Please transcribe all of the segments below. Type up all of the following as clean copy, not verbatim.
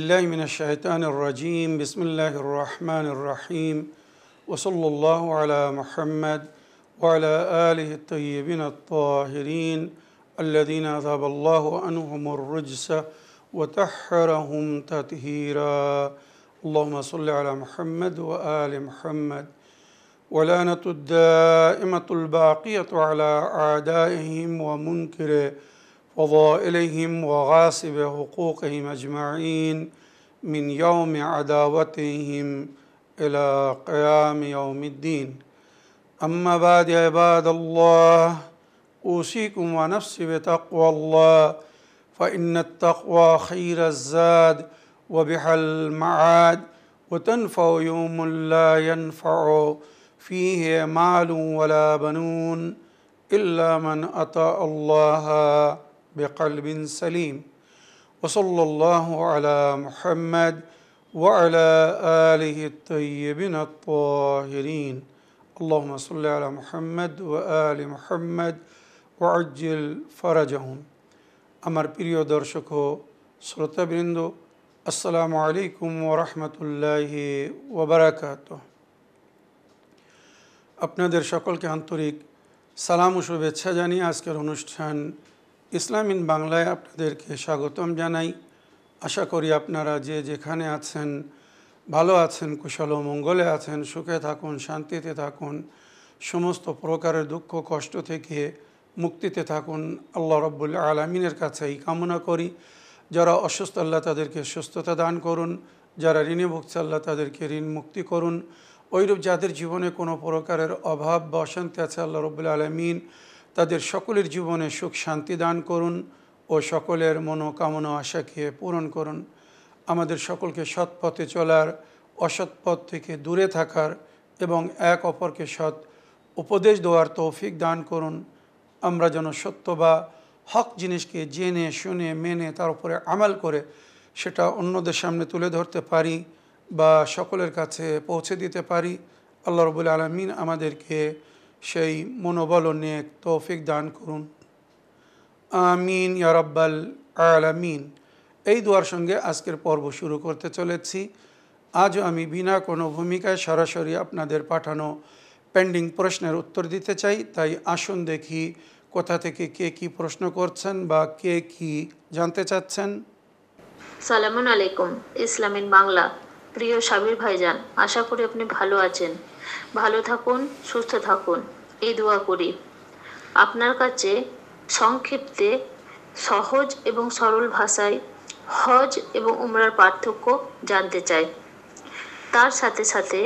بالله من الشيطان الرجيم بسم الله الرحمن الرحيم وصلى الله على محمد وعلى آله الطيبين الطاهرين الذين أذهب الله عنهم الرجس وطهرهم تطهيرا اللهم صل على محمد وآل محمد ولعنة الدائمة الباقية على أعدائهم ومنكر فضائلهم وغاصب حقوقهم أجمعين من يوم عداوتهم إلى قيام يوم الدين أما بعد عباد الله أوصيكم ونفسي بتقوى الله فإن التقوى خير الزاد وبها المعاد وتنفع يوم لا ينفع فيه مال ولا بنون إلا من أطاع الله بقلب سليم وصلى الله على محمد وعلى آله الطيبين الطاهرين اللهم صل على محمد وآل محمد وعجل فرجهم আমার প্রিয় দর্শক ও শ্রোতাবৃন্দ আসসালামু আলাইকুম ওয়া রাহমাতুল্লাহি ওয়া বারাকাতুহু আপনাদের সকলকে আন্তরিক সালাম ও শুভেচ্ছা জানিয়ে আজকের অনুষ্ঠান ইসলাম ইন বাংলায় আপনাদেরকে স্বাগতম জানাই। আশা করি আপনারা যে যেখানে আছেন ভালো আছেন, কুশল ও মঙ্গলে আছেন, সুখে থাকুন, শান্তিতে থাকুন, সমস্ত প্রকারের দুঃখ কষ্ট থেকে মুক্তিতে থাকুন। আল্লাহ রাব্বুল আলামিনের কাছে এই কামনা করি। যারা অসুস্থ আল্লাহ তাদেরকে সুস্থতা দান করুন, যারা ঋণে ভুগছে আল্লাহ তাদেরকে ঋণ মুক্তি করুন। ওইরূপ যাদের জীবনে কোনো প্রকারের অভাব বা অশান্তি আছে আল্লাহ রাব্বুল আলামিন তাদের সকলের জীবনে সুখ শান্তি দান করুন ও সকলের মনোকামনা আশাকে পূরণ করুন। আমাদের সকলকে সৎ পথে চলার, অসৎ পথ থেকে দূরে থাকার এবং এক অপরকে সৎ উপদেশ দেওয়ার তৌফিক দান করুন। আমরা যেন সত্য বা হক জিনিসকে জেনে শুনে মেনে তার উপরে আমাল করে সেটা অন্যদের সামনে তুলে ধরতে পারি বা সকলের কাছে পৌঁছে দিতে পারি। আল্লাহ রাব্বুল আলামিন আমাদেরকে সেই মনোবল ও নেক তৌফিক দান করুন, আমিন ইয়া রাব্বাল আলামিন। এই দোয়ার সঙ্গে আজকের পর্ব শুরু করতে চলেছি। আজও আমি বিনা কোনো ভূমিকায় সরাসরি আপনাদের পাঠানো পেন্ডিং প্রশ্নের উত্তর দিতে চাই। তাই আসুন দেখি কোথা থেকে কে কি প্রশ্ন করছেন বা কে কি জানতে চাচ্ছেন। সালামুন আলাইকুম, ইসলামিন বাংলা। প্রিয় সাবির ভাইজান, আশা করি আপনি ভালো আছেন। ভালো থাকুন, সুস্থ থাকুন, এই দোয়া করি। আপনার কাছে সংক্ষিপ্তে সহজ এবং সরল ভাষায় হজ এবং উমরার পার্থক্য জানতে চাই। তার সাথে সাথে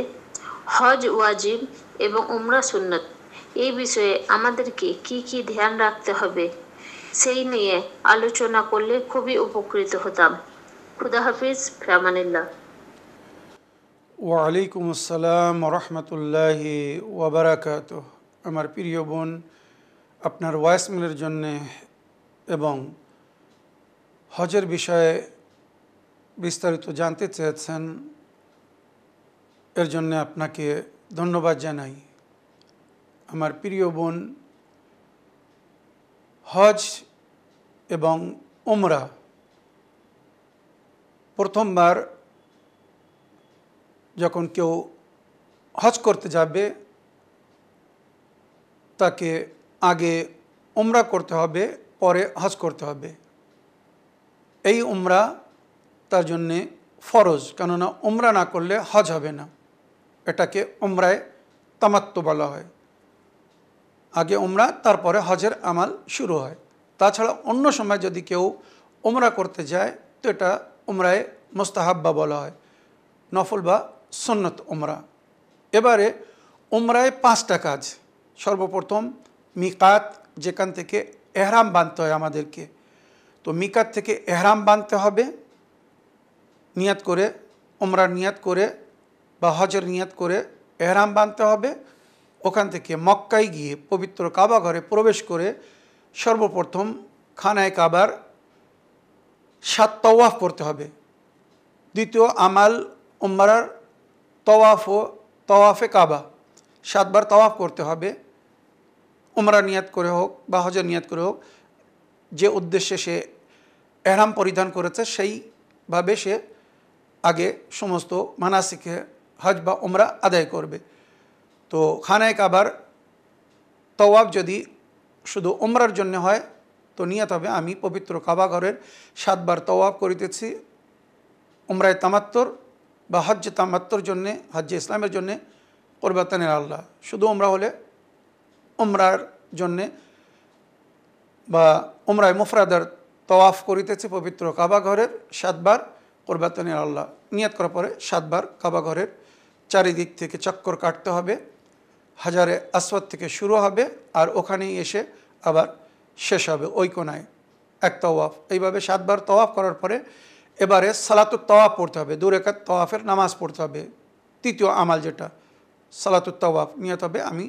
হজ ওয়াজিব এবং উমরা সুন্নত, এই বিষয়ে আমাদেরকে কি কি ধ্যান রাখতে হবে সেই নিয়ে আলোচনা করলে খুবই উপকৃত হতাম। খুদা হাফিজ, ফিয়ামানিল্লাহ। ওয়ালাইকুম আসসালাম ওয়া রাহমাতুল্লাহি ওয়া বারাকাতুহু। আমার প্রিয় বোন, আপনার ভয়েসমেলের জন্যে এবং হজের বিষয়ে বিস্তারিত জানতে চেয়েছেন, এর জন্য আপনাকে ধন্যবাদ জানাই। আমার প্রিয় বোন, হজ এবং উমরা প্রথমবার যখন কেউ হজ করতে যাবে তাকে আগে উমরা করতে হবে, পরে হজ করতে হবে। এই উমরা তার জন্যে ফরজ, কেননা উমরা না করলে হজ হবে না। এটাকে উমরায় তামাত্তু বলা হয়। আগে উমরা, তারপরে হজের আমাল শুরু হয়। তাছাড়া অন্য সময় যদি কেউ উমরা করতে যায় তো এটা উমরায় মুস্তাহাব্বা বলা হয়, নফল বা সুন্নত উমরা। এবারে উমরায় 5টা কাজ। সর্বপ্রথম মিকাত, যেখান থেকে এহরাম বাঁধতে হয় আমাদেরকে। তো মিকাত থেকে এহরাম বাঁধতে হবে, নিয়াত করে, উমরার নিয়াত করে বা হজের নিয়াত করে এহরাম বাঁধতে হবে। ওখান থেকে মক্কায় গিয়ে পবিত্র কাবা ঘরে প্রবেশ করে সর্বপ্রথম খানায় কাবার 7 তাওয়াফ করতে হবে। দ্বিতীয় আমাল উমরার তাওয়াফে কাবা 7 বার তাওয়াফ করতে হবে। উমরা নিয়াত করে হোক বা হজের নিয়াত করে হোক, যে উদ্দেশ্যে সে এহরাম পরিধান করেছে সেইভাবে সে আগে সমস্ত মানাসিকে হজ বা উমরা আদায় করবে। তো খানায়ে কাবার তওয়াফ যদি শুধু উমরার জন্য হয় তো নিয়ত হবে আমি পবিত্র কাবা ঘরের 7 বার তওয়াফ করিতেছি উমরায় তামাত্তুর বা হজ্জে তামাত্তুর জন্যে, হজ্জে ইসলামের জন্যে কুরবাতান আল্লাহ। শুধু উমরা হলে উমরার জন্যে বা উমরায় মুফরাদার তওয়াফ করিতেছে পবিত্র কাবা ঘরের 7 বার কুরবাতান আল্লাহ। নিয়ত করার পরে 7 বার কাবা ঘরের চারিদিক থেকে চক্কর কাটতে হবে, হাজারে আসওয়াদ থেকে শুরু হবে আর ওখানেই এসে আবার শেষ হবে ওই কোনায় এক তওয়াফ। এইভাবে 7 বার তওয়াফ করার পরে এবারে সালাতুত তওয়াফ পড়তে হবে, 2 রাকাত তওয়াফের নামাজ পড়তে হবে। তৃতীয় আমাল যেটা সালাতুত তওয়াফ, নিয়ত হবে আমি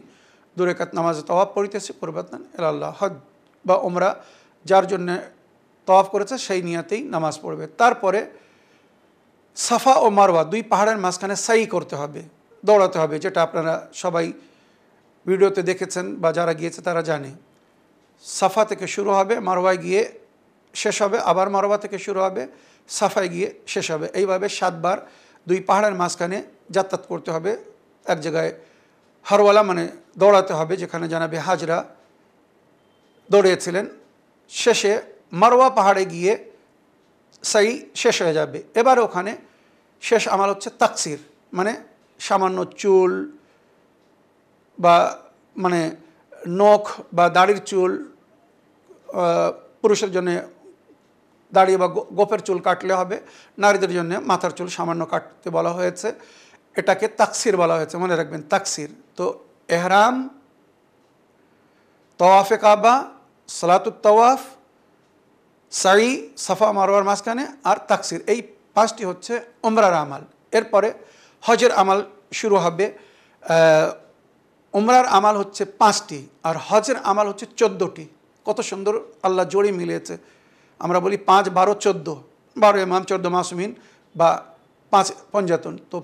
2 রাকাত নামাজে তওয়াফ পড়িতেছি কুরবাতান আল্লাহ। হজ বা উমরা যার জন্যে তওয়াফ করেছে সেই নিয়তেই নামাজ পড়বে। তারপরে সাফা ও মারওয়া 2 পাহাড়ের মাঝখানে সাই করতে হবে, দৌড়াতে হবে, যেটা আপনারা সবাই ভিডিওতে দেখেছেন বা যারা গিয়েছে তারা জানে। সাফা থেকে শুরু হবে, মারওয়ায় গিয়ে শেষ হবে, আবার মারওয়া থেকে শুরু হবে, সাফায় গিয়ে শেষ হবে। এইভাবে 7 বার 2 পাহাড়ের মাঝখানে যাতায়াত করতে হবে। এক জায়গায় হারওয়ালা মানে দৌড়াতে হবে, যেখানে জানাবে হাজরা দৌড়িয়েছিলেন। শেষে মারওয়া পাহাড়ে গিয়ে সাই শেষ হয়ে যাবে। এবার ওখানে শেষ আমাল হচ্ছে তাকসির, মানে সামান্য চুল বা মানে নখ বা দাড়ির চুল, পুরুষের জন্য দাড়ি বা গোপের চুল কাটলে হবে, নারীদের জন্য মাথার চুল সামান্য কাটতে বলা হয়েছে, এটাকে তাকসির বলা হয়েছে, মনে রাখবেন তাকসির। তো এহরাম, তওয়াফে কাবা, সালাতুত তওয়াফ, সাই, সাফা মারওয়ার মাঝখানে আর তাকসির, এই 5টি হচ্ছে উমরার আমাল। এরপরে হজের আমাল শুরু হবে। উমরার আমাল হচ্ছে 5টি আর হজের আমাল হচ্ছে 14টি। কত সুন্দর আল্লাহ জোড়ি মিলিয়েছে। আমরা বলি 5, 12, 14, 12 ইমাম 14 মাসুমিন বা 5 পঞ্জাতন। তো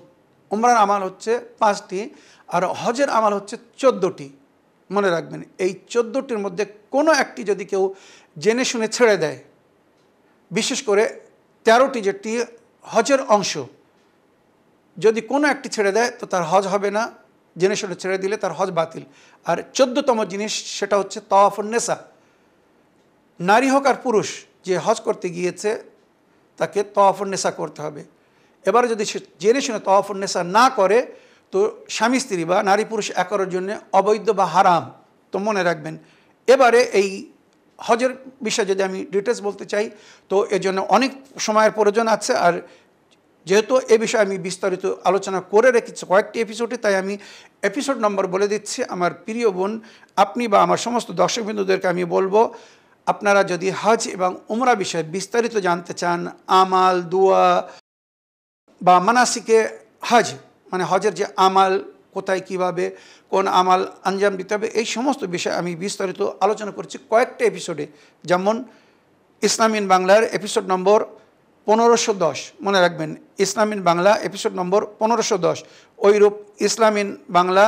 উমরার আমাল হচ্ছে 5টি আর হজের আমাল হচ্ছে 14টি। মনে রাখবেন এই 14টির মধ্যে কোনো একটি যদি কেউ জেনে শুনে ছেড়ে দেয়, বিশেষ করে 13টি যেটি হজের অংশ, যদি কোনো একটি ছেড়ে দেয় তো তার হজ হবে না, জেনে শুনে ছেড়ে দিলে তার হজ বাতিল। আর 14তম জিনিস সেটা হচ্ছে তাওয়াফুন নেসা। নারী হোক আর পুরুষ যে হজ করতে গিয়েছে তাকে তাওয়াফুন নেসা করতে হবে। এবারে যদি সে জেনে শুনে তাওয়াফুন নেসা না করে তো স্বামী স্ত্রী বা নারী পুরুষ একার জন্য অবৈধ বা হারাম। তো মনে রাখবেন। এবারে এই হজের বিষয়ে যদি আমি ডিটেলস বলতে চাই তো এর জন্য অনেক সময়ের প্রয়োজন আছে, আর যেহেতু এ বিষয়ে আমি বিস্তারিত আলোচনা করে রেখেছি কয়েকটি এপিসোডে, তাই আমি এপিসোড নম্বর বলে দিচ্ছি। আমার প্রিয় বোন, আপনি বা আমার সমস্ত দর্শকবৃন্দদেরকে আমি বলবো, আপনারা যদি হজ এবং উমরা বিষয়ে বিস্তারিত জানতে চান, আমাল, দুয়া বা মানাসিকে হজ মানে হজের যে আমাল, কোথায় কিভাবে কোন আমাল আঞ্জাম দিতে হবে, এই সমস্ত বিষয়ে আমি বিস্তারিত আলোচনা করছি কয়েকটা এপিসোডে। যেমন ইসলামিন বাংলার এপিসোড নম্বর 1510, মনে রাখবেন ইসলামিন বাংলা এপিসোড নম্বর 1510, ওইরূপ ইসলামিন বাংলা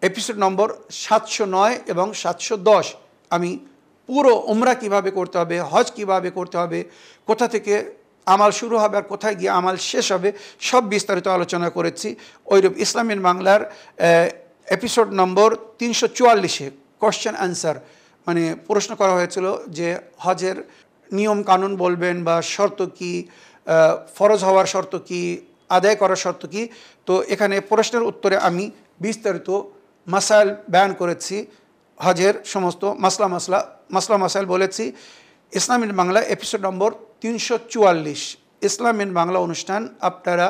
এপিসোড নম্বর 709 এবং 710 আমি পুরো উমরা কিভাবে করতে হবে, হজ কিভাবে করতে হবে, কোথা থেকে আমাল শুরু হবে আর কোথায় গিয়ে আমাল শেষ হবে, সব বিস্তারিত আলোচনা করেছি। ওইরূপ ইসলামিন বাংলার এপিসোড নম্বর 344-এ কোশ্চেন অ্যান্সার, মানে প্রশ্ন করা হয়েছিল যে হজের নিয়ম কানুন বলবেন বা শর্ত কি, ফরজ হওয়ার শর্ত কি, আদায় করার শর্ত কি। তো এখানে প্রশ্নের উত্তরে আমি বিস্তারিত মাসাইল বয়ান করেছি, হজের সমস্ত মাসলা মাসাইল বলেছি। ইসলামিন বাংলা এপিসোড নম্বর 344 ইসলামিন বাংলা অনুষ্ঠান আপনারা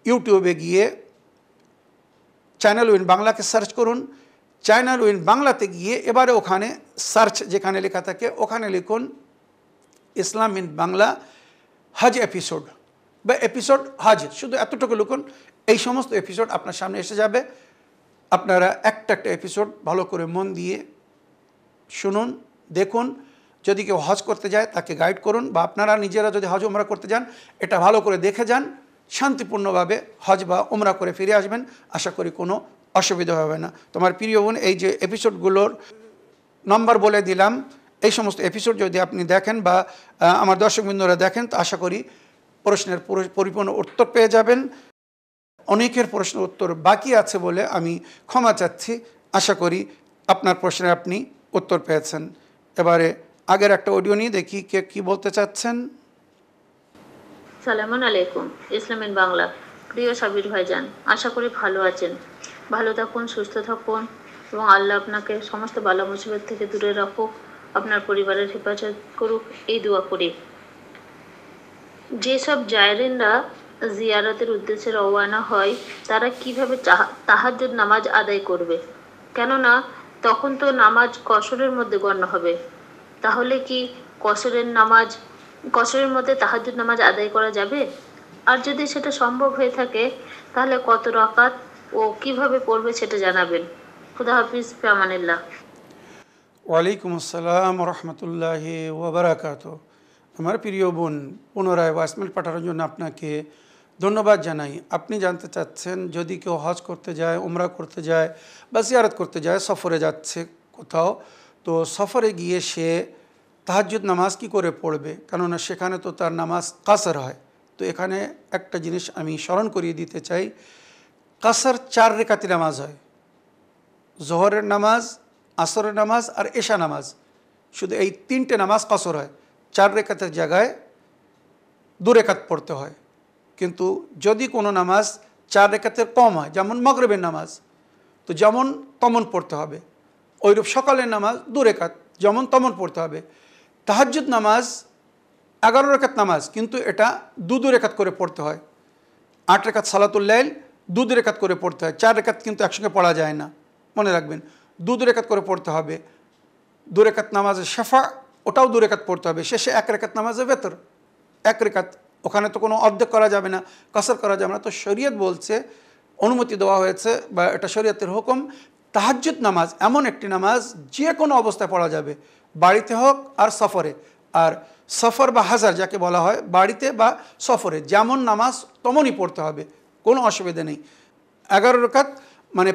ইউটিউবে গিয়ে চ্যানেল উইন বাংলাকে সার্চ করুন। চ্যানেল উইন বাংলাতে গিয়ে এবারে ওখানে সার্চ যেখানে লেখা থাকে ওখানে লিখুন ইসলামিন বাংলা হজ এপিসোড বা এপিসোড হজ, শুধু এতটুকু লিখুন, এই সমস্ত এপিসোড আপনার সামনে এসে যাবে। আপনারা একটা একটা এপিসোড ভালো করে মন দিয়ে শুনুন, দেখুন। যদি কেউ হজ করতে যায় তাকে গাইড করুন, বা আপনারা নিজেরা যদি হজ উমরা করতে যান এটা ভালো করে দেখে যান, শান্তিপূর্ণভাবে হজ বা উমরা করে ফিরে আসবেন। আশা করি কোনো অসুবিধা হবে না। তোমার প্রিয় বোন এই যে এপিসোডগুলোর নম্বর বলে দিলাম, এই সমস্ত এপিসোড যদি আপনি দেখেন বা আমার দর্শকবৃন্দরা দেখেন তো আশা করি প্রশ্নের পরিপূর্ণ উত্তর পেয়ে যাবেন। অনেকের প্রশ্নের উত্তর বাকি আছে বলে আমি ক্ষমা চাচ্ছি। আশা করি আপনার প্রশ্নের আপনি উত্তর পেয়েছেন। এবারে আগের একটা অডিও নিয়ে দেখি কে কী বলতে চাচ্ছেন। সালামুন আলাইকুম, ইসলামিন বাংলা। প্রিয় সাবির ভাইজান, আশা করি ভালো আছেন। ভালো থাকুন, সুস্থ থাকুন এবং আল্লাহ আপনাকে সমস্ত বালা মুসিবত থেকে দূরে রাখুক, আপনার পরিবারের হেফাজত করুক, এই দোয়া করি। যেসব জায়রিনরা জিয়ারতের উদ্দেশ্যে রওয়ানা হয় তারা কিভাবে তাহাজ্জুদ নামাজ আদায় করবে? কেননা তখন তো নামাজ কসরের মধ্যে গণ্য হবে। তাহলে কি কসরের মধ্যে তাহাজ্জুদ নামাজ আদায় করা যাবে? আর যদি সেটা সম্ভব হয়ে থাকে তাহলে কত রাকাত ও কিভাবে পড়বে সেটা জানাবেন। খুদা হাফিজ, ফিয়ামানিল্লাহ। ওয়ালাইকুম আসসালাম রহমতুল্লাহি ওবরাকাত। আমার প্রিয় বোন, পুনরায় ভয়েসমেল পাঠানোর জন্য আপনাকে ধন্যবাদ জানাই। আপনি জানতে চাচ্ছেন যদি কেউ হজ করতে যায়, উমরা করতে যায় বা জিয়ারত করতে যায়, সফরে যাচ্ছে কোথাও, তো সফরে গিয়ে সে তাহাজ্জুদ নামাজ কী করে পড়বে? কেননা সেখানে তো তার নামাজ কাসর হয়। তো এখানে একটা জিনিস আমি স্মরণ করিয়ে দিতে চাই, কাসর 4 রেকাতি নামাজ হয়। জোহরের নামাজ, আসরের নামাজ আর এশা নামাজ, শুধু এই 3টে নামাজ কাসর হয়। 4 রেকাতের জায়গায় 2 রেকাত পড়তে হয়। কিন্তু যদি কোনো নামাজ 4 রেকাতের কম হয়, যেমন মাগরিবের নামাজ, তো যেমন তমন পড়তে হবে। ওইরূপ সকালের নামাজ 2 রেকাত, যেমন তমন পড়তে হবে। তাহাজ্জুদ নামাজ 11 রেকাত নামাজ, কিন্তু এটা 2 রেকাত করে পড়তে হয়। 8 রেকাত সালাতুল লাইল 2 রেকাত করে পড়তে হয়। 4 রেকাত কিন্তু একসঙ্গে পড়া যায় না, মনে রাখবেন। 2 রেকাত করে পড়তে হবে। 2 রেকাত নামাজে শেফা, ওটাও 2 রেকাত পড়তে হবে। শেষে 1 রেকাত নামাজে বেতর, 1 রেকাত। ওখানে তো কোনো অর্ধেক করা যাবে না, কাসর করা যাবে না। তো শরীয়ত বলছে, অনুমতি দেওয়া হয়েছে, বা এটা শরীয়তের হুকুম, তাহাজ্জুদ নামাজ এমন একটি নামাজ যে কোনো অবস্থায় পড়া যাবে, বাড়িতে হোক আর সফরে। আর সফর বা হাজার যাকে বলা হয়, বাড়িতে বা সফরে যেমন নামাজ তেমনই পড়তে হবে, কোনো অসুবিধা নেই। 11 রেকাত মানে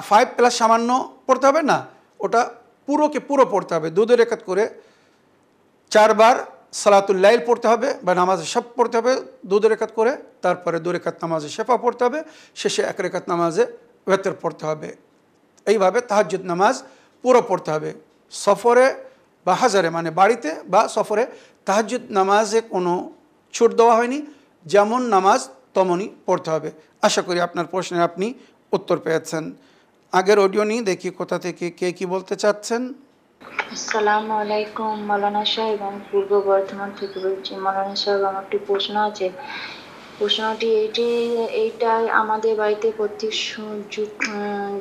5 প্লাস সামান্য পড়তে হবে না, ওটা পুরোকে পুরো পড়তে হবে। 2 রেকাত করে 4 বার সালাতুল লাইল পড়তে হবে বা নামাজে সব পড়তে হবে 2 রেকাত করে। তারপরে 2 রেকাত নামাজে শেফা পড়তে হবে। শেষে 1 রেকাত নামাজে ওয়েতর পড়তে হবে। এইভাবে তাহাজ্জুদ নামাজ পুরো পড়তে হবে। সফরে বা হাজারে মানে বাড়িতে বা সফরে তাহাজ্জুদ নামাজে কোনো ছুট দেওয়া হয়নি, যেমন নামাজ তেমনই পড়তে হবে। আশা করি আপনার প্রশ্নের আপনি উত্তর পেয়েছেন। আগের অডিও নিয়ে দেখি কোথা থেকে কে কী বলতে চাচ্ছেন। আসসালামু আলাইকুম মাওলানা সাহেব, আমি পূর্ব বর্ধমান থেকে বলছি। মাওলানা সাহেব, আমার একটি প্রশ্ন আছে। প্রশ্নটি এইটাই, আমাদের বাড়িতে প্রত্যেক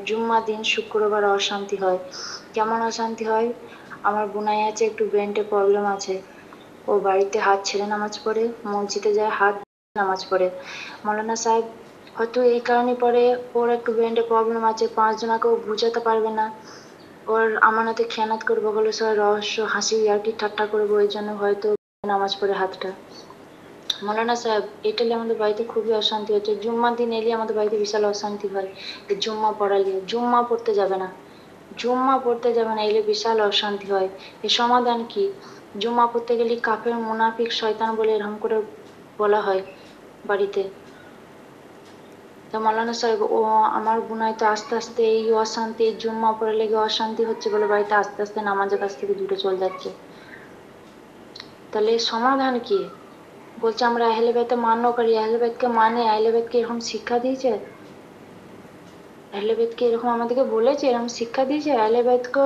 জুম্মা দিন শুক্রবার অশান্তি হয়। কেমন অশান্তি হয়? আমার বোনাই আছে, একটু ব্রেনটে প্রবলেম আছে। ও বাড়িতে হাত ছেড়ে নামাজ পড়ে, মসজিদে যায় হাত নামাজ পড়ে। মাওলানা সাহেব, হয়তো এই কারণে পড়ে, ওর একটু ব্রেনটে প্রবলেম আছে, 5 জনাকেও বুঝাতে পারবে না। ওর আমানতে খেয়ানত করবো বলে সবাই রহস্য হাসি আর কি ঠাট্টা করবো, ওই জন্য হয়তো নামাজ পড়ে হাতটা। মৌলানা সাহেব, এটালে আমাদের বাড়িতে খুবই অশান্তি হচ্ছে। জুম্মার দিন এলে আমাদের বাড়িতে বিশাল অশান্তি হয়। জুম্মা পড়ালে জুম্মা পড়তে যাবে না, এলে বিশাল অশান্তি হয়। এর সমাধান কি? জুম্মা পড়তে গেলে কাফের, মুনাফিক, শয়তান বলে এরকম করে বলা হয় বাড়িতে। তা মাওলানা সাহেব, ও আমার বোনাই তো আস্তে আস্তে এই অশান্তি, জুম্মা পড়ে লেগে অশান্তি হচ্ছে বলে বাড়িতে আস্তে আস্তে নামাজের কাছ থেকে দূরে চলে যাচ্ছে। তাহলে সমাধান কি? বলছে আমরা আহলে বাইতকে মান্য করি, আহলে বাইতকে মানে, আহলে বাইতকে এরকম শিক্ষা দিয়েছে, আহলে বাইতকে এরকম আমাদেরকে বলেছে, এরকম শিক্ষা দিয়েছে। আহলে বাইতকে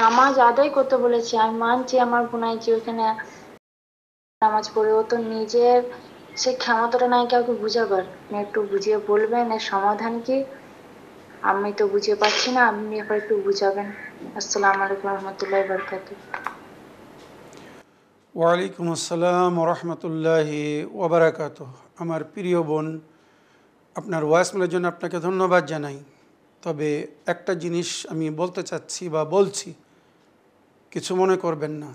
নামাজ আদায় করতে বলেছে। আমি মানছি আমার বোনাই যে ওখানে নামাজ পড়ে, ও তো নিজের সে ক্ষমতাটা নাই কাউকে বুঝাবার। একটু বুঝিয়ে বলবেন এর সমাধান কি? আমি তো বুঝিয়ে পাচ্ছি না, আপনি এবার একটু বুঝাবেন। আসসালামু আলাইকুম রহমতুল্লাহ বারকাতুহ। ওয়ালাইকুম আসসালাম রহমতুল্লাহি ওবরাকাত। আমার প্রিয় বোন, আপনার ভয়েসমেলের জন্য আপনাকে ধন্যবাদ জানাই। তবে একটা জিনিস আমি বলতে চাচ্ছি বা বলছি, কিছু মনে করবেন না।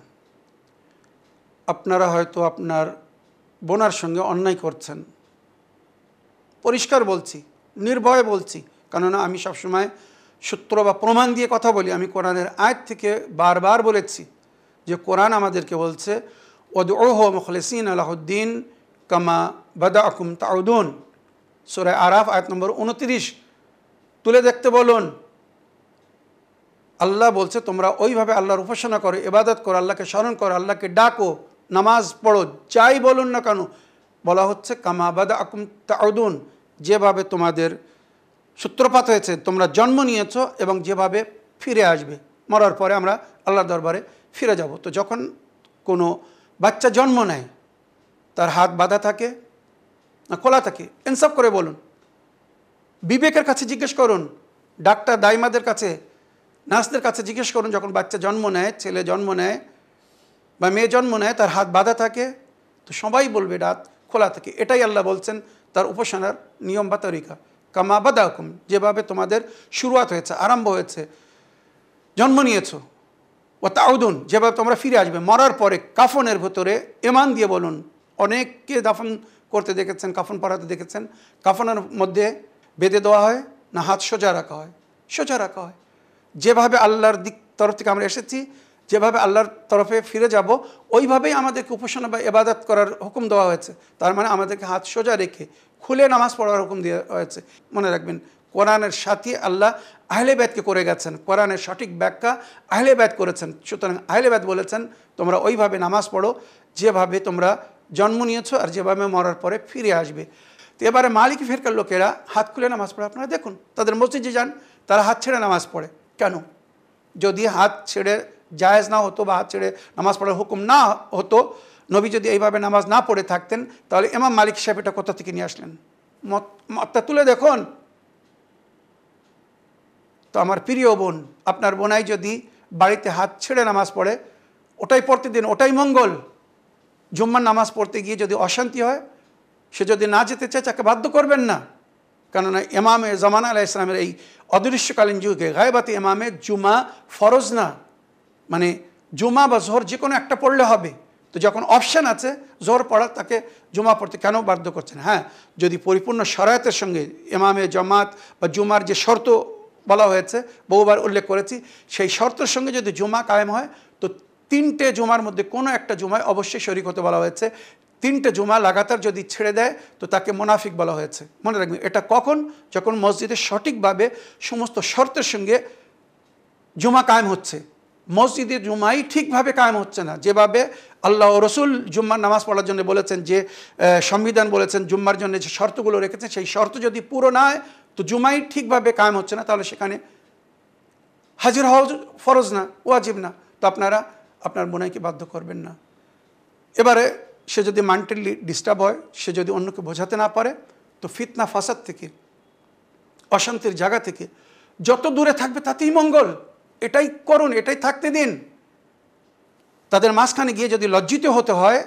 আপনারা হয়তো আপনার বোনার সঙ্গে অন্যায় করছেন, পরিষ্কার বলছি, নির্ভয়ে বলছি। কেননা আমি সবসময় সূত্র বা প্রমাণ দিয়ে কথা বলি। আমি কোরআনের আয়াত থেকে বারবার বলেছি যে কোরআন আমাদেরকে বলছে, ওদউহু মুখলিসিনা লাহুদ্দিন কামা বাদাকুম তাউদুন, সূরা আরাফ আয়াত নম্বর 29। তুলে দেখতে বলুন। আল্লাহ বলছে তোমরা ওইভাবে আল্লাহর উপাসনা করো, ইবাদত করো, আল্লাহকে স্মরণ করো, আল্লাহকে ডাকো, নামাজ পড়ো, যাই বলুন না কেন। বলা হচ্ছে কামা বাদাকুম তাউদুন, যেভাবে তোমাদের সূত্রপাত হয়েছে, তোমরা জন্ম নিয়েছ এবং যেভাবে ফিরে আসবে, মরার পরে আমরা আল্লাহর দরবারে ফিরে যাব। তো যখন কোনো বাচ্চা জন্ম নেয় তার হাত বাঁধা থাকে না খোলা থাকে? ইনসাফ করে বলুন, বিবেকের কাছে জিজ্ঞেস করুন, ডাক্তার দাইমাদের কাছে, নার্সদের কাছে জিজ্ঞেস করুন, যখন বাচ্চা জন্ম নেয়, ছেলে জন্ম নেয় বা মেয়ে জন্ম নেয়, তার হাত বাঁধা থাকে? তো সবাই বলবে হাত খোলা থাকে। এটাই আল্লাহ বলছেন তার উপাসনার নিয়ম বা তরিকা। কামা বাদাকুম, যেভাবে তোমাদের শুরুয়াত হয়েছে, আরম্ভ হয়েছে, জন্ম নিয়েছো, ও তাউদুন, যেভাবে তোমরা ফিরে আসবে মরার পরে। কাফনের ভেতরে ইমান দিয়ে বলুন। অনেককে দাফন করতে দেখেছেন, কাফন পরাতে দেখেছেন, কাফনের মধ্যে বেঁধে দেওয়া হয় না হাত সোজা রাখা হয়? সোজা রাখা হয়। যেভাবে আল্লাহর তরফ থেকে আমরা এসেছি, যেভাবে আল্লাহর তরফে ফিরে যাব, ওইভাবেই আমাদেরকে উপাসনা বা ইবাদত করার হুকুম দেওয়া হয়েছে। তার মানে আমাদেরকে হাত সোজা রেখে খুলে নামাজ পড়ার হুকুম দেওয়া হয়েছে। মনে রাখবেন, কোরআনের সাথে আল্লাহ আহলে বাইতকে করে গেছেন, কোরআনের সঠিক ব্যাখ্যা আহলে বাইত করেছেন। সুতরাং আহলে বাইত বলেছেন তোমরা ওইভাবে নামাজ পড়ো যেভাবে তোমরা জন্ম নিয়েছো আর যেভাবে মরার পরে ফিরে আসবে। তো এবারে মালিকি ফিরকার লোকেরা হাত খুলে নামাজ পড়ে। আপনারা দেখুন, তাদের মসজিদে যান, তারা হাত ছেড়ে নামাজ পড়ে। কেন? যদি হাত ছেড়ে জায়েজ না হতো বা হাত ছেড়ে নামাজ পড়ার হুকুম না হতো, নবী যদি এইভাবে নামাজ না পড়ে থাকতেন, তাহলে ইমাম মালিক সাহেব এটা কোথা থেকে নিয়ে আসলেন? মতটা তুলে দেখুন। তো আমার প্রিয় বোন, আপনার বোনাই যদি বাড়িতে হাত ছেড়ে নামাজ পড়ে, ওটাই পড়তে দিন, ওটাই মঙ্গল। জুম্মার নামাজ পড়তে গিয়ে যদি অশান্তি হয়, সে যদি না যেতে চায়, তাকে বাধ্য করবেন না। কেননা ইমামে জামানা আলাইহিস সালামের এই অদৃশ্যকালীন যুগে গায়বাতে ইমামে জুমা ফরজ না, মানে জুমা বা জোহর যে কোনো একটা পড়লে হবে। তো যখন অপশান আছে জোহর পড়ার, তাকে জুমা পড়তে কেন বাধ্য করছেন? হ্যাঁ, যদি পরিপূর্ণ শরায়তের সঙ্গে ইমামে জামাত বা জুমার যে শর্ত বলা হয়েছে, বহুবার উল্লেখ করেছি, সেই শর্তের সঙ্গে যদি জুমা কায়েম হয়, তো 3টে জুমার মধ্যে কোনো একটা জুমায় অবশ্যই শরীক হতে বলা হয়েছে। 3টে জুমা লাগাতার যদি ছেড়ে দেয়, তো তাকে মুনাফিক বলা হয়েছে। মনে রাখবেন, এটা কখন? যখন মসজিদে সঠিকভাবে সমস্ত শর্তের সঙ্গে জুমা কায়েম হচ্ছে। মসজিদে জুমাই ঠিকভাবে কায়েম হচ্ছে না, যেভাবে আল্লাহ ও রসুল জুম্মার নামাজ পড়ার জন্য বলেছেন, যে সংবিধান বলেছেন জুম্মার জন্য যে শর্তগুলো রেখেছেন, সেই শর্ত যদি পুরো না হয়, তো জুমাই ঠিকভাবে কায়েম হচ্ছে না, তাহলে সেখানে হাজির হওয়া ফরজ না, ওয়াজিব না। তো আপনারা আপনার বোনাইকে বাধ্য করবেন না। এবারে সে যদি মেন্টালি ডিস্টার্ব হয়, সে যদি অন্যকে বোঝাতে না পারে, তো ফিতনা ফাসাদ থেকে, অশান্তির জায়গা থেকে যত দূরে থাকবে তাতেই মঙ্গল। এটাই করুন, এটাই থাকতে দিন। তাদের মাঝখানে গিয়ে যদি লজ্জিত হতে হয়,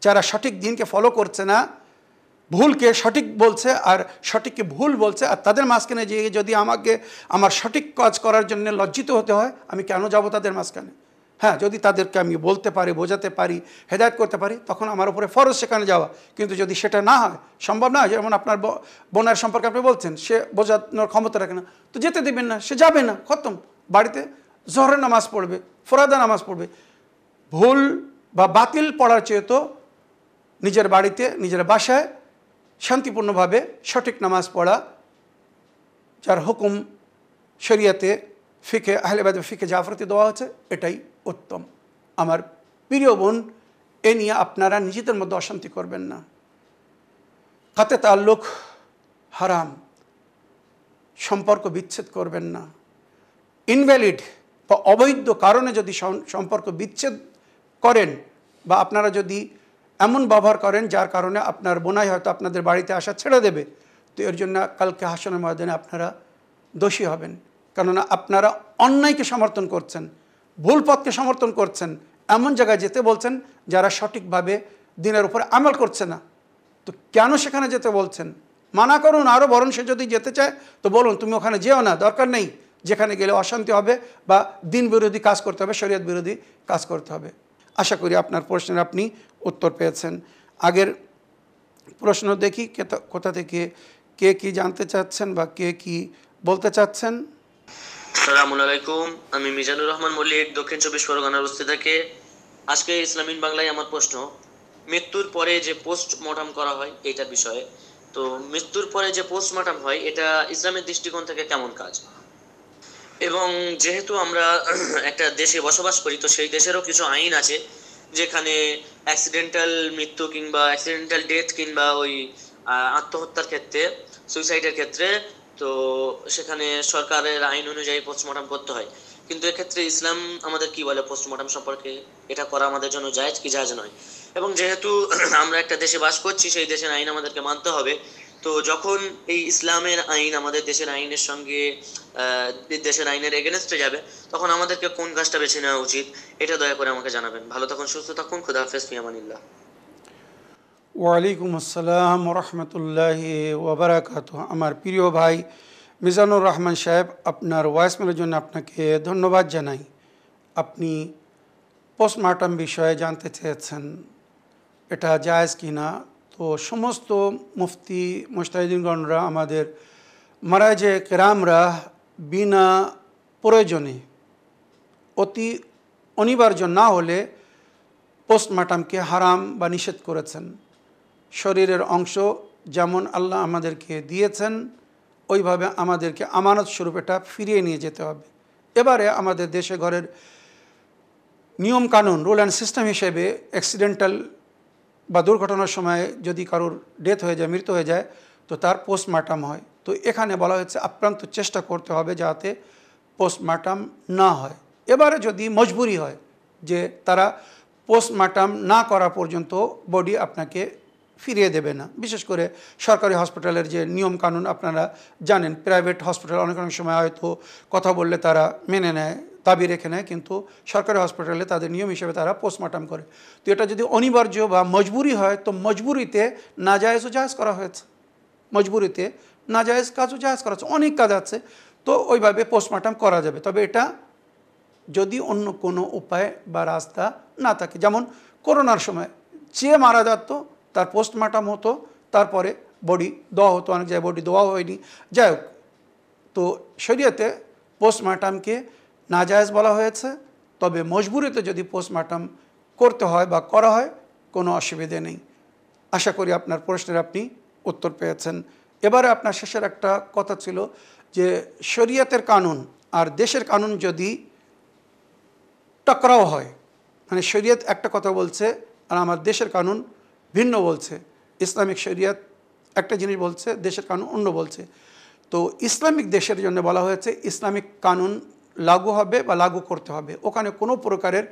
যারা সঠিক দিনকে ফলো করছে না, ভুলকে সঠিক বলছে আর সঠিককে ভুল বলছে, আর তাদের মাঝখানে গিয়ে যদি আমাকে আমার সঠিক কাজ করার জন্য লজ্জিত হতে হয়, আমি কেন যাব তাদের মাঝখানে? হ্যাঁ, যদি তাদেরকে আমি বলতে পারি, বোঝাতে পারি, হেদায়েত করতে পারি, তখন আমার উপরে ফরজ সেখানে যাওয়া। কিন্তু যদি সেটা না হয়, সম্ভব না, যেমন আপনার বোনের সম্পর্কে আপনি বলছেন, সে বোঝানোর ক্ষমতা রাখে না, তো যেতে দেবেন না, সে যাবে না, খতম। বাড়িতে জোহরের নামাজ পড়বে, ফরাদা নামাজ পড়বে। ভুল বা বাতিল পড়ার চেয়ে তো নিজের বাড়িতে, নিজের বাসায় শান্তিপূর্ণভাবে সঠিক নামাজ পড়া, যার হুকুম শরিয়াতে ফিকে আহলে বাইত ফিকে জাফরতে দেওয়া হচ্ছে, এটাই উত্তম। আমার প্রিয় বোন, এ নিয়ে আপনারা নিজেদের মধ্যে অশান্তি করবেন না। কাতে তাল্লুক হারাম, সম্পর্ক বিচ্ছেদ করবেন না। ইনভ্যালিড বা অবৈধ কারণে যদি সম্পর্ক বিচ্ছেদ করেন, বা আপনারা যদি এমন ব্যবহার করেন যার কারণে আপনার বোনাই হয়তো আপনাদের বাড়িতে আসা ছেড়ে দেবে, তো এর জন্য কালকে হাসরের ময়দানে আপনারা দোষী হবেন। কেননা আপনারা অন্যায়কে সমর্থন করছেন, ভুল পথকে সমর্থন করছেন, এমন জায়গায় যেতে বলছেন যারা সঠিকভাবে দিনের উপরে আমল করছে না। তো কেন সেখানে যেতে বলছেন? মানা করুন আরও, বরং সে যদি যেতে চায় তো বলুন তুমি ওখানে যেও না, দরকার নেই, যেখানে গেলে অশান্তি হবে বা দিন বিরোধী কাজ করতে হবে, শরীয়ত বিরোধী কাজ করতে হবে। আশা করি আপনার প্রশ্নের আপনি উত্তর পেয়েছেন। আগের প্রশ্ন দেখি কোথা থেকে কে কি জানতে চাচ্ছেন বা কে কি বলতে চাচ্ছেন। আসসালামু আলাইকুম, আমি মিজানুর রহমান মল্লিক, দক্ষিণ 24 পরগনার বস্তি থেকে। আজকে ইসলামিন বাংলায় আমার প্রশ্ন, মৃত্যুর পরে যে পোস্টমর্টম করা হয় এইটার বিষয়ে। তো মৃত্যুর পরে যে পোস্টমর্টম হয় এটা ইসলামের দৃষ্টিকোণ থেকে কেমন কাজ, এবং যেহেতু আমরা একটা দেশে বসবাস করি তো সেই দেশেরও কিছু আইন আছে যেখানে অ্যাক্সিডেন্টাল মৃত্যু কিংবা অ্যাক্সিডেন্টাল ডেথ কিংবা ওই আত্মহত্যার ক্ষেত্রে, সুইসাইডের ক্ষেত্রে, তো সেখানে সরকারের আইন অনুযায়ী পোস্টমর্টম করতে হয়। কিন্তু এক্ষেত্রে ইসলাম আমাদের কি বলে পোস্টমর্টম সম্পর্কে, এটা করা আমাদের জন্য জায়েজ কি জায়েজ নয়? এবং যেহেতু আমরা একটা দেশে বাস করছি সেই দেশের আইন আমাদেরকে মানতে হবে। তো যখন এই ইসলামের আইন আমাদের দেশের আইনের সঙ্গে দেশের আইনের এগেনস্টে যাবে তখন আমাদেরকে কোন কাজটা বেছে নেওয়া উচিত, এটা দয়া করে আমাকে জানাবেন। ভালো থাকুন, সুস্থ থাকুন, খুদা হাফেজ, ফি আমানিল্লাহ। ওয়ালাইকুম আসসালাম রহমতুল্লাহি ওবরাকাতুহ। আমার প্রিয় ভাই মিজানুর রহমান সাহেব, আপনার ভয়েসমেলের জন্য আপনাকে ধন্যবাদ জানাই। আপনি পোস্টমর্টম বিষয়ে জানতে চেয়েছেন এটা জায়েজ কি না। তো সমস্ত মুফতি মুজতাহিদিনগণরা, আমাদের মারাজে কেরামরা বিনা প্রয়োজনে, অতি অনিবার্য না হলে পোস্টমর্টমকে হারাম বা নিষেধ করেছেন। শরীরের অংশ যেমন আল্লাহ আমাদেরকে দিয়েছেন ওইভাবে আমাদেরকে আমানত স্বরূপ এটা ফিরিয়ে নিয়ে যেতে হবে। এবারে আমাদের দেশে ঘরের নিয়ম কানুন, রুল অ্যান্ড সিস্টেম হিসেবে অ্যাক্সিডেন্টাল বা দুর্ঘটনার সময় যদি কারোর ডেথ হয়ে যায়, মৃত্যু হয়ে যায়, তো তার পোস্টমর্টম হয়। তো এখানে বলা হয়েছে আপ্রান্ত চেষ্টা করতে হবে যাতে পোস্টমর্টম না হয়। এবারে যদি মজবুরি হয় যে তারা পোস্টমর্টম না করা পর্যন্ত বডি আপনাকে ফিরিয়ে দেবে না, বিশেষ করে সরকারি হসপিটালের যে নিয়ম কানুন আপনারা জানেন। প্রাইভেট হসপিটাল অনেক অনেক সময় হয়তো কথা বললে তারা মেনে নেয়, দাবি রেখে নেয়, কিন্তু সরকারি হসপিটালে তাদের নিয়ম হিসেবে তারা পোস্টমর্টম করে। তো এটা যদি অনিবার্য বা মজবুরি হয় তো মজবুরিতে নাজায়েজও জায়েজ করা হয়েছে, মজবুরিতে নাজায়েজ কাজও জায়েজ করা হচ্ছে। অনেক কাজ আছে, তো ওইভাবে পোস্টমর্টম করা যাবে। তবে এটা যদি অন্য কোনো উপায় বা রাস্তা না থাকে, যেমন করোনার সময় যে মারা যেত তার পোস্টমর্টম হতো, তারপরে বডি দেওয়া হতো, অনেক জায়গায় বডি দেওয়া হয়নি। যাই হোক, তো শরীয়তে পোস্টমর্টমকে নাজায়েজ বলা হয়েছে। তবে মজবুরিতে যদি পোস্টমর্টম করতে হয় বা করা হয় কোনো অসুবিধে নেই। আশা করি আপনার প্রশ্নের আপনি উত্তর পেয়েছেন। এবারে আপনার শেষের একটা কথা ছিল যে শরীয়তের কানুন আর দেশের কানুন যদি টকরাও হয়, মানে শরীয়ত একটা কথা বলছে আর আমার দেশের কানুন ভিন্ন বলছে, ইসলামিক শরীয়ত একটা জিনিস বলছে, দেশের কানুন অন্য বলছে। তো ইসলামিক দেশের জন্য বলা হয়েছে ইসলামিক কানুন লাগু হবে বা লাগু করতে হবে, ওখানে কোনো প্রকারের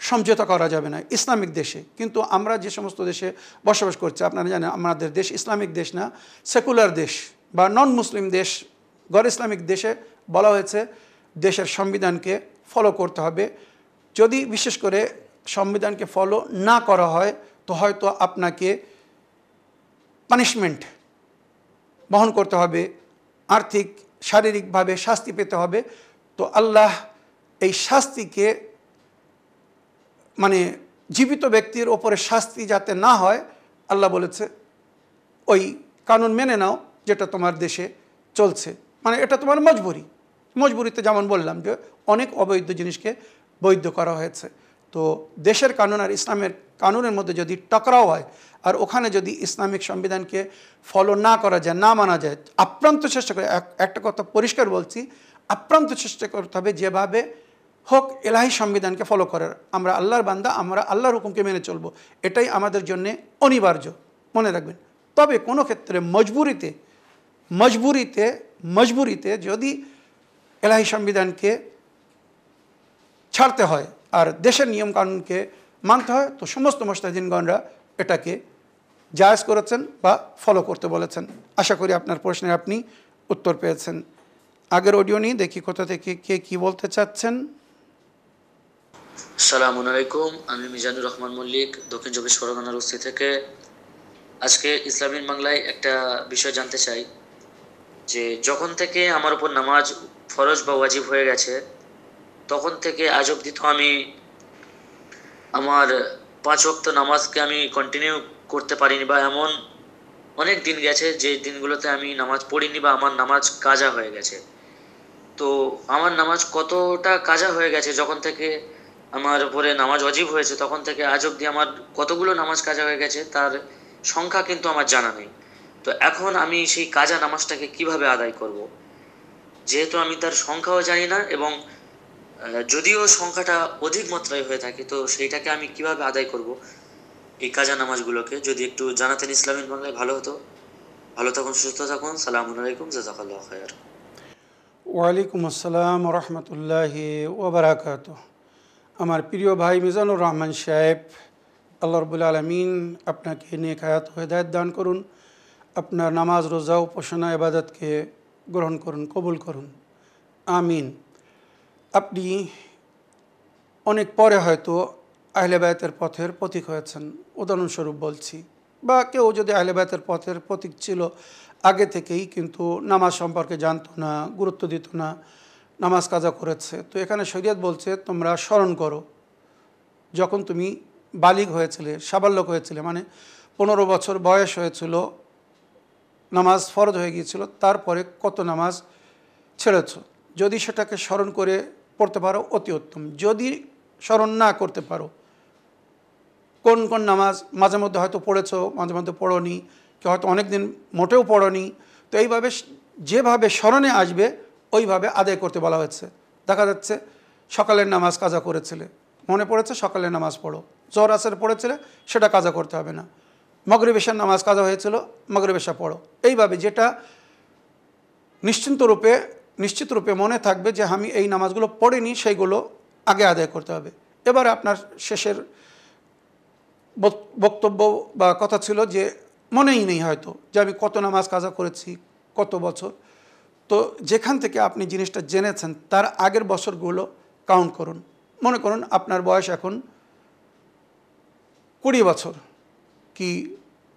সমঝোতা করা যাবে না ইসলামিক দেশে। কিন্তু আমরা যে সমস্ত দেশে বসবাস করছি, আপনারা জানেন আমাদের দেশ ইসলামিক দেশ না, সেকুলার দেশ বা নন মুসলিম দেশ। গড় ইসলামিক দেশে বলা হয়েছে দেশের সংবিধানকে ফলো করতে হবে। যদি বিশেষ করে সংবিধানকে ফলো না করা হয় তো হয়তো আপনাকে পানিশমেন্ট বহন করতে হবে, আর্থিক শারীরিকভাবে শাস্তি পেতে হবে। তো আল্লাহ এই শাস্তিকে, মানে জীবিত ব্যক্তির ওপরে শাস্তি যাতে না হয়, আল্লাহ বলেছে ওই কানুন মেনে নাও যেটা তোমার দেশে চলছে, মানে এটা তোমার মজবুরি। মজবুরিতে যেমন বললাম যে অনেক অবৈধ জিনিসকে বৈধ করা হয়েছে। তো দেশের কানুন আর ইসলামের কানুনের মধ্যে যদি টকরাও হয় আর ওখানে যদি ইসলামিক সংবিধানকে ফলো না করা যায়, না মানা যায়, আপ্রান্ত চেষ্টা করে, একটা কথা পরিষ্কার বলছি, আপ্রান্ত চেষ্টা করতে হবে যেভাবে হোক এলাহি সংবিধানকে ফলো করার। আমরা আল্লাহর বান্দা, আমরা আল্লাহর হুকুমকে মেনে চলবো, এটাই আমাদের জন্যে অনিবার্য, মনে রাখবেন। তবে কোনো ক্ষেত্রে মজবুরিতে যদি এলাহি সংবিধানকে ছাড়তে হয় আর দেশের নিয়মকানুনকে মানতে হয় তো সমস্ত মুজতাহিদিনগণরা এটাকে জায়েজ করেছেন বা ফলো করতে বলেছেন। আশা করি আপনার প্রশ্নের আপনি উত্তর পেয়েছেন। আগের অডিও নিয়ে দেখি কোথা থেকে কে কী বলতে চাচ্ছেন। আসসালামু আলাইকুম, আমি মিজানুর রহমান মল্লিক, দক্ষিণ চব্বিশ পরগনার উস্তি থেকে। আজকে ইসলামিক বাংলায় একটা বিষয় জানতে চাই যে যখন থেকে আমার উপর নামাজ ফরজ বা ওয়াজিব হয়ে গেছে তখন থেকে আজ অবধি তো আমি আমার 5 ওয়াক্ত নামাজকে আমি কন্টিনিউ করতে পারিনি, বা এমন অনেক দিন গেছে যে দিনগুলোতে আমি নামাজ পড়িনি বা আমার নামাজ কাজা হয়ে গেছে। তো আমার নামাজ কতটা কাজা হয়ে গেছে যখন থেকে আমার উপরে নামাজ ওয়াজিব হয়েছে তখন থেকে আজ অব্দি আমার কতগুলো নামাজ কাজা হয়ে গেছে তার সংখ্যা কিন্তু আমার জানা নেই। তো এখন আমি সেই কাজা নামাজটাকে কিভাবে আদায় করব, যেহেতু আমি তার সংখ্যাও জানি না, এবং যদিও সংখ্যাটা অধিক মাত্রায় হয়ে থাকে, তো সেইটাকে আমি কিভাবে আদায় করব এই কাজা নামাজগুলোকে, যদি একটু জানাতেন ইসলামিক বাংলায় ভালো হতো। ভালো থাকুন, সুস্থ থাকুন। সালামু আলাইকুম, জাযাকাল্লাহু খায়র। ওয়ালাইকুম আসসালাম রহমতুল্লাহি ওবরাকাত। আমার প্রিয় ভাই মিজানুর রহমান সাহেব, আল্লাহ রব্বুল আলমিন আপনাকে নেক হায়াত ও হেদায়েত দান করুন। আপনার নামাজ, রোজা, উপাসনা, ইবাদতকে গ্রহণ করুন, কবুল করুন, আমিন। আপনি অনেক পরে হয়তো আহলে বায়াতের পথের প্রতীক হয়েছেন, উদাহরণস্বরূপ বলছি, বা কেউ যদি আহলে বায়াতের পথের প্রতীক ছিল আগে থেকেই, কিন্তু নামাজ সম্পর্কে জানতো না, গুরুত্ব দিত না, নামাজ কাজা করেছে। তো এখানে শরীয়ত বলছে তোমরা স্মরণ করো, যখন তুমি বালিগ হয়েছিলে, সাবাল্যক হয়েছিলে, মানে 15 বছর বয়স হয়েছিল, নামাজ ফরজ হয়ে গিয়েছিল, তারপরে কত নামাজ ছেড়েছ, যদি সেটাকে স্মরণ করে পড়তে পারো অতি উত্তম। যদি স্মরণ না করতে পারো, কোন কোন নামাজ মাঝে মধ্যে হয়তো পড়েছো, মাঝে মধ্যে পড়োনি, কেউ হয়তো অনেক দিন মোটেও পড়োনি, তো এইভাবে যেভাবে স্মরণে আসবে ওইভাবে আদায় করতে বলা হয়েছে। দেখা যাচ্ছে সকালের নামাজ কাজা করেছিলে, মনে পড়েছে সকালের নামাজ পড়ো, জোহর আসর পড়েছিলে সেটা কাজা করতে হবে না, মাগরিব এশার নামাজ কাজা হয়েছিল, মাগরিব এশা পড়ো। এইভাবে যেটা নিশ্চিত রূপে মনে থাকবে যে আমি এই নামাজগুলো পড়িনি, সেইগুলো আগে আদায় করতে হবে। এবারে আপনার শেষের বক্তব্য বা কথা ছিল যে মনেই নেই হয়তো যে আমি কত নামাজ কাজা করেছি, কত বছর। তো যেখান থেকে আপনি জিনিসটা জেনেছেন তার আগের বছরগুলো কাউন্ট করুন। মনে করুন আপনার বয়স এখন 20 বছর কি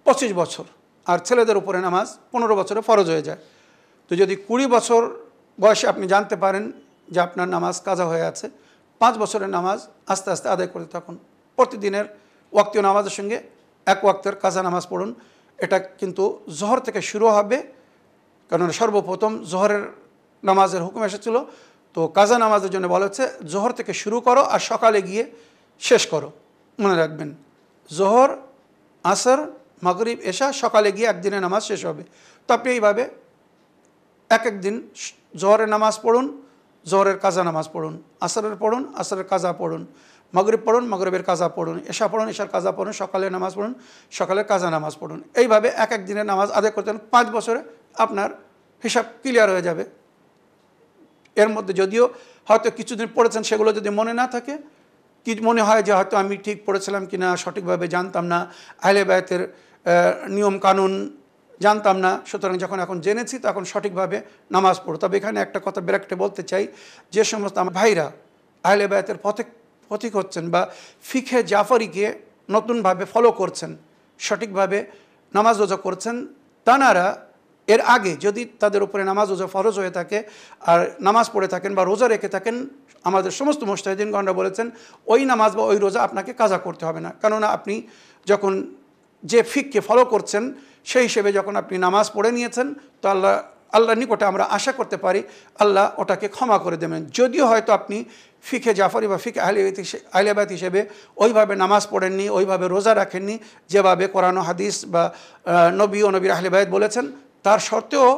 25 বছর, আর ছেলেদের উপরে নামাজ 15 বছরে ফরজ হয়ে যায়। তো যদি 20 বছর বয়সে আপনি জানতে পারেন যে আপনার নামাজ কাজা হয়ে আছে, 5 বছরের নামাজ আস্তে আস্তে আদায় করতে থাকুন। প্রতিদিনের ওয়াক্তীয় নামাজের সঙ্গে এক ওয়াক্তের কাজা নামাজ পড়ুন। এটা কিন্তু জোহর থেকে শুরু হবে, কারণ সর্বপ্রথম জোহরের নামাজের হুকুম এসেছিল। তো কাজা নামাজের জন্য বলা হচ্ছে জোহর থেকে শুরু করো আর সকালে গিয়ে শেষ করো। মনে রাখবেন, জোহর, আসর, মাগরিব, এশা, সকালে গিয়ে একদিনের নামাজ শেষ হবে। তো আপনি এইভাবে এক দিন জোহরের নামাজ পড়ুন, জোহরের কাজা নামাজ পড়ুন, আসরের পড়ুন, আসরের কাজা পড়ুন, মাগরিব পড়ুন, মাগরিবের কাজা পড়ুন, এশা পড়ুন, এশার কাজা পড়ুন, সকালের নামাজ পড়ুন, সকালের কাজা নামাজ পড়ুন। এইভাবে এক দিনের নামাজ আদায় করতেন। 5 বছরে আপনার হিসাব ক্লিয়ার হয়ে যাবে। এর মধ্যে যদিও হয়তো কিছুদিন পড়েছেন, সেগুলো যদি মনে না থাকে, কি মনে হয় যে হয়তো আমি ঠিক পড়েছিলাম কি না সঠিকভাবে জানতাম না, আহলে বায়াতের নিয়ম কানুন জানতাম না, সুতরাং যখন এখন জেনেছি তখন সঠিকভাবে নামাজ পড়ো। তবে এখানে একটা কথা ব্র্যাকেটে বলতে চাই, যে সমস্ত আমার ভাইরা আহলে বায়াতের পথিক হচ্ছেন বা ফিখে জাফরিকে নতুনভাবে ফলো করছেন, সঠিকভাবে নামাজ রোজা করছেন, তানারা এর আগে যদি তাদের উপরে নামাজ রোজা ফরজ হয়ে থাকে আর নামাজ পড়ে থাকেন বা রোজা রেখে থাকেন, আমাদের সমস্ত মুজতাহিদিনগণরা বলেছেন ওই নামাজ বা ওই রোজা আপনাকে কাজা করতে হবে না। কেননা আপনি যখন যে ফিককে ফলো করছেন সেই হিসেবে যখন আপনি নামাজ পড়ে নিয়েছেন, তো আল্লাহর নিকটে আমরা আশা করতে পারি আল্লাহ ওটাকে ক্ষমা করে দেবেন। যদিও হয়তো আপনি ফিখে জাফরি বা ফিখে আহলে বায়াত হিসেবে ওইভাবে নামাজ পড়েননি, ওইভাবে রোজা রাখেননি যেভাবে কোরআন ও হাদিস বা নবী ও নবীর আহলে বায়াত বলেছেন, তার সত্ত্বেও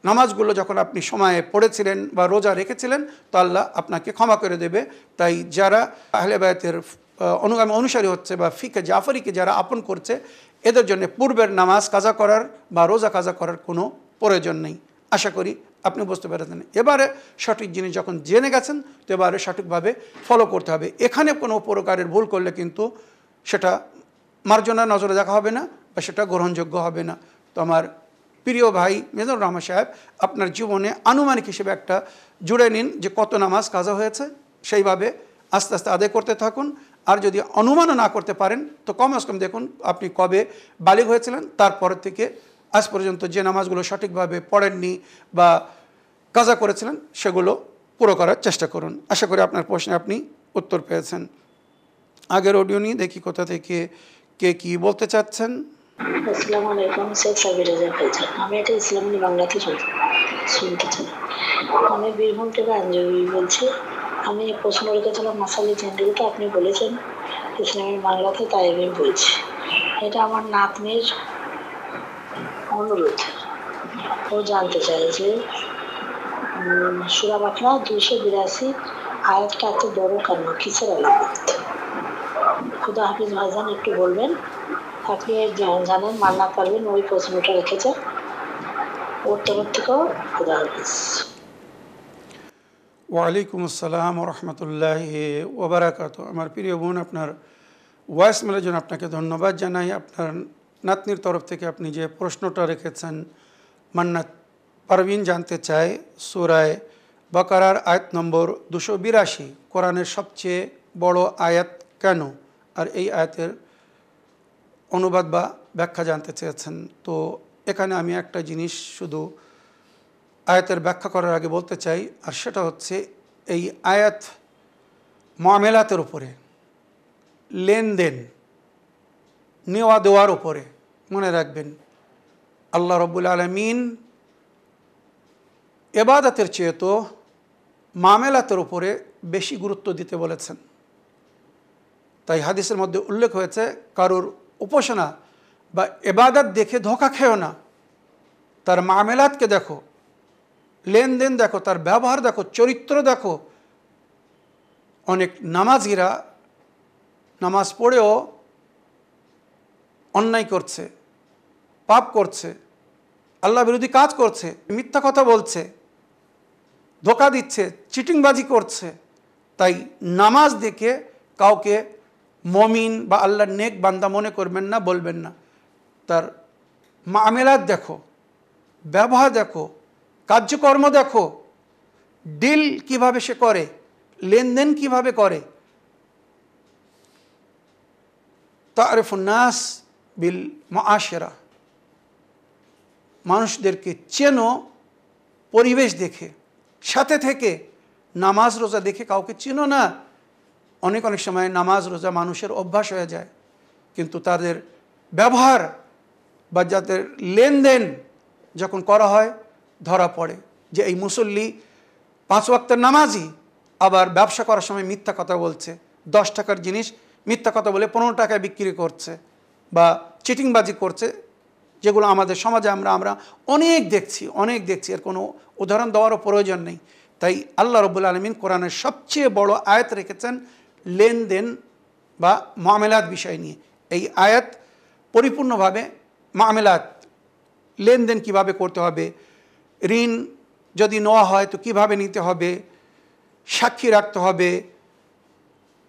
নামাজগুলো যখন আপনি সময়ে পড়েছিলেন বা রোজা রেখেছিলেন, তো আল্লাহ আপনাকে ক্ষমা করে দেবে। তাই যারা আহলে বায়াতের অনুগামী অনুসারী হচ্ছে বা ফিকে জাফরিকে যারা আপন করছে, এদের জন্য পূর্বের নামাজ কাজা করার বা রোজা কাজা করার কোনো প্রয়োজন নেই। আশা করি আপনি বুঝতে পেরেছেন। এবারে সঠিক জিনিস যখন জেনে গেছেন, তো এবারে সঠিকভাবে ফলো করতে হবে। এখানে কোনো প্রকারের ভুল করলে কিন্তু সেটা মার্জনা নজরে দেখা হবে না বা সেটা গ্রহণযোগ্য হবে না। তো আমার প্রিয় ভাই মিজানুর রহমান সাহেব, আপনার জীবনে আনুমানিক হিসেবে একটা জুড়ে নিন যে কত নামাজ কাজা হয়েছে, সেইভাবে আস্তে আস্তে আদায় করতে থাকুন। আর যদি অনুমানও না করতে পারেন, তো কমসে কম দেখুন আপনি কবে বালিগ হয়েছিলেন, তারপর থেকে আজ পর্যন্ত যে নামাজগুলো সঠিকভাবে পড়েননি বা কাজা করেছিলেন সেগুলো পুরো করার চেষ্টা করুন। আশা করি আপনার প্রশ্নে আপনি উত্তর পেয়েছেন। আগের অডিও নিয়ে দেখি কোথা থেকে কে কী বলতে চাচ্ছেন। আসসালামু আলাইকুম, শেখ সাবির রাজা ভাইজান। আমি একটা ইসলামী বাংলাতে শুনতে চাই। আমি বীরভূম থেকে আঞ্জলি বলছি। আমি প্রশ্ন রেখেছিলাম মাসালি চেন্ডুলকে, আপনি বলেছেন ইসলামী বাংলাতে, তাই আমি বলছি। এটা আমার নাতনির অনুরোধ। ও জানতে চায় যে সূরা বাকরা 282 আয়াতটা এত বড় কেন, কিসের আলামত? খুদা হাফিজ ভাইজান একটু বলবেন। আপনি জানেন, মান্না পারবেন ওই প্রশ্নটা রেখেছে, ওর তরফ থেকেও খুদা হাফিজ। ওয়ালাইকুম আসসালাম রহমতুল্লাহি ওবরাকাত। আমার প্রিয় বোন, আপনার ভয়েস মেলের জন্য আপনাকে ধন্যবাদ জানাই। আপনার নাতনির তরফ থেকে আপনি যে প্রশ্নটা রেখেছেন, মান্নাত পারভিন জানতে চায় সূরায়ে বাকারার আয়াত নম্বর 282 কোরআনের সবচেয়ে বড় আয়াত কেন, আর এই আয়াতের অনুবাদ বা ব্যাখ্যা জানতে চেয়েছেন। তো এখানে আমি একটা জিনিস শুধু আয়াতের ব্যাখ্যা করার আগে বলতে চাই, আর সেটা হচ্ছে এই আয়াত মামেলাতের উপরে, লেনদেন নেওয়া দেওয়ার উপরে। মনে রাখবেন, আল্লাহ রব্বুল আলামিন ইবাদতের চেয়ে তো মামেলাতের উপরে বেশি গুরুত্ব দিতে বলেছেন। তাই হাদিসের মধ্যে উল্লেখ হয়েছে, কারোর উপাসনা বা ইবাদত দেখে ধোঁকা খেও না, তার মামেলাতকে দেখো, লেনদেন দেখো, তার ব্যবহার দেখো, চরিত্র দেখো। অনেক নামাজিরা নামাজ পড়েও অন্যায় করছে, পাপ করছে, আল্লাহ বিরোধী কাজ করছে, মিথ্যা কথা বলছে, ধোঁকা দিচ্ছে, চিটিংবাজি করছে। তাই নামাজ দেখে কাউকে মমিন বা আল্লাহর নেক বান্দা মনে করবেন না, বলবেন না। তার মামেলাত দেখো, ব্যবহার দেখো, কার্যকর্ম দেখো, ডিল কিভাবে সে করে, লেনদেন কিভাবে করে। তারিফুন নাস বিল মুআশিরা, মানুষদেরকে চেনো পরিবেশ দেখে, সাথে থেকে। নামাজ রোজা দেখে কাউকে চেনো না। অনেক সময় নামাজ রোজা মানুষের অভ্যাস হয়ে যায়, কিন্তু তাদের ব্যবহার বা যাদের লেনদেন যখন করা হয় ধরা পড়ে যে এই মুসল্লি 5 ওয়াক্তের নামাজি, আবার ব্যবসা করার সময় মিথ্যা কথা বলছে, 10 টাকার জিনিস মিথ্যা কথা বলে 15 টাকায় বিক্রি করছে বা চিটিংবাজি করছে, যেগুলো আমাদের সমাজে আমরা অনেক দেখছি। এর কোনো উদাহরণ দেওয়ারও প্রয়োজন নেই। তাই আল্লাহ রব্বুল আলামিন কোরআনের সবচেয়ে বড় আয়াত রেখেছেন লেনদেন বা মামেলাত বিষয় নিয়ে। এই আয়াত পরিপূর্ণভাবে মামেলাত, লেনদেন কিভাবে করতে হবে, ঋণ যদি নেওয়া হয় তো কিভাবে নিতে হবে, সাক্ষী রাখতে হবে,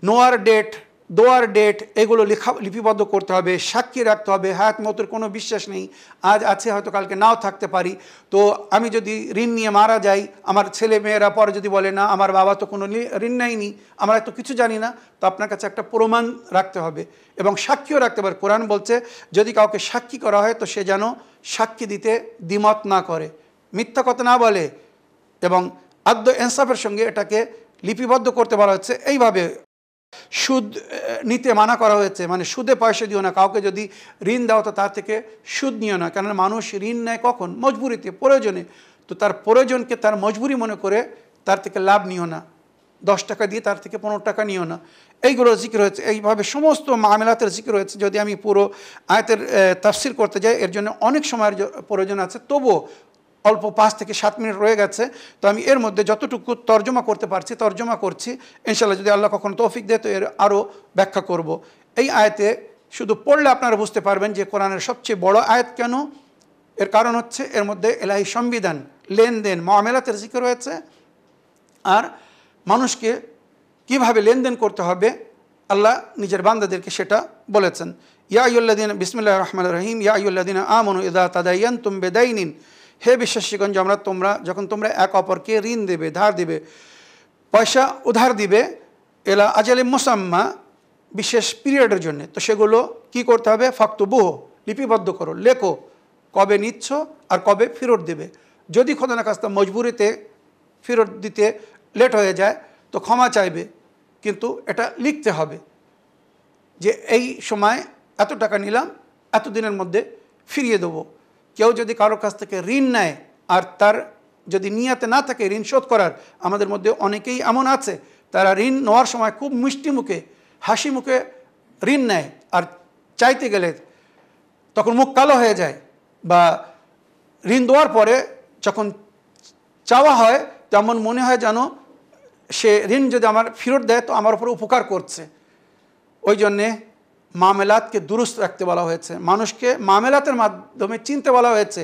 নোয়ার ডেট, দোয়ার ডেট, এগুলো লিপিবদ্ধ করতে হবে, সাক্ষী রাখতে হবে। হায়াত মতের কোনো বিশ্বাস নেই, আজ আছে হয়তো কালকে নাও থাকতে পারি। তো আমি যদি ঋণ নিয়ে মারা যাই, আমার ছেলে মেয়েরা পরে যদি বলে না আমার বাবা তো কোনো ঋণ নেয়নি, আমরা তো কিছু জানি না, তো আপনার কাছে একটা প্রমাণ রাখতে হবে এবং সাক্ষীও রাখতে পারে। কোরআন বলছে যদি কাউকে সাক্ষী করা হয় তো সে যেন সাক্ষী দিতে দ্বিমত না করে, মিথ্যা কথা না বলে, এবং আদ্য ইনসাফের সঙ্গে এটাকে লিপিবদ্ধ করতে বলা হচ্ছে। এইভাবে সুদ নিতে মানা করা হয়েছে, মানে সুদে পয়সা দিও না। কাউকে যদি ঋণ দাও তো তার থেকে সুদ নিও না, কেননা মানুষ ঋণ নেয় কখন? মজবুরিতে, প্রয়োজনে। তো তার প্রয়োজনকে তার মজবুরি মনে করে তার থেকে লাভ নিও না, 10 টাকা দিয়ে তার থেকে 15 টাকা নিও না। এইগুলো জিকির হয়েছে। এইভাবে সমস্ত মামলাতের জিকির হয়েছে। যদি আমি পুরো আয়াতের তাফসির করতে যাই এর জন্য অনেক সময়ের প্রয়োজন আছে, তবুও অল্প 5 থেকে 7 মিনিট রয়ে গেছে। তো আমি এর মধ্যে যতটুকু তর্জমা করতে পারছি তর্জমা করছি। ইনশাআল্লাহ যদি আল্লাহ কখনো তৌফিক দেয় তো এর আরও ব্যাখ্যা করব। এই আয়াতে শুধু পড়লে আপনারা বুঝতে পারবেন যে কোরআনের সবচেয়ে বড় আয়াত কেন। এর কারণ হচ্ছে এর মধ্যে এলাহি সংবিধান, লেনদেন, মামলাতের জিকির রয়েছে, আর মানুষকে কিভাবে লেনদেন করতে হবে আল্লাহ নিজের বান্দাদেরকে সেটা বলেছেন। ইয়া আইয়ুল্লাযীনা, বিসমিল্লাহির রহমানির রহিম, ইয়া আইয়ুল্লাযীনা আমানু ইযা তাদায়্যানতুম বিদাইনিন, হে বিশ্বাসীগণ, যখন তোমরা এক অপরকে ঋণ দেবে, ধার দেবে, পয়সা উধার দিবে, এলা আজালিম মুসাম্মা, বিশেষ পিরিয়ডের জন্য, তো সেগুলো কি করতে হবে? ফাকতুবুহ, লিপিবদ্ধ করো, লেখো কবে নিচ্ছ আর কবে ফেরত দেবে। যদি খোদা না খাস্তা মজবুরিতে ফেরত দিতে লেট হয়ে যায় তো ক্ষমা চাইবে, কিন্তু এটা লিখতে হবে যে এই সময় এত টাকা নিলাম, এত দিনের মধ্যে ফিরিয়ে দেবো। কেউ যদি কারোর কাছ থেকে ঋণ নেয় আর তার যদি নিয়াতে না থাকে ঋণ শোধ করার, আমাদের মধ্যে অনেকেই এমন আছে তারা ঋণ নেওয়ার সময় খুব মিষ্টি মুখে হাসি মুখে ঋণ নেয়, আর চাইতে গেলে তখন মুখ কালো হয়ে যায়, বা ঋণ দেওয়ার পরে যখন চাওয়া হয় তেমন মনে হয় যেন সে ঋণ যদি আমার ফেরত দেয় তো আমার উপর উপকার করছে। ওই জন্যে মামেলাতকে দুরুস্ত রাখতে বলা হয়েছে, মানুষকে মামেলাতের মাধ্যমে চিনতে বলা হয়েছে।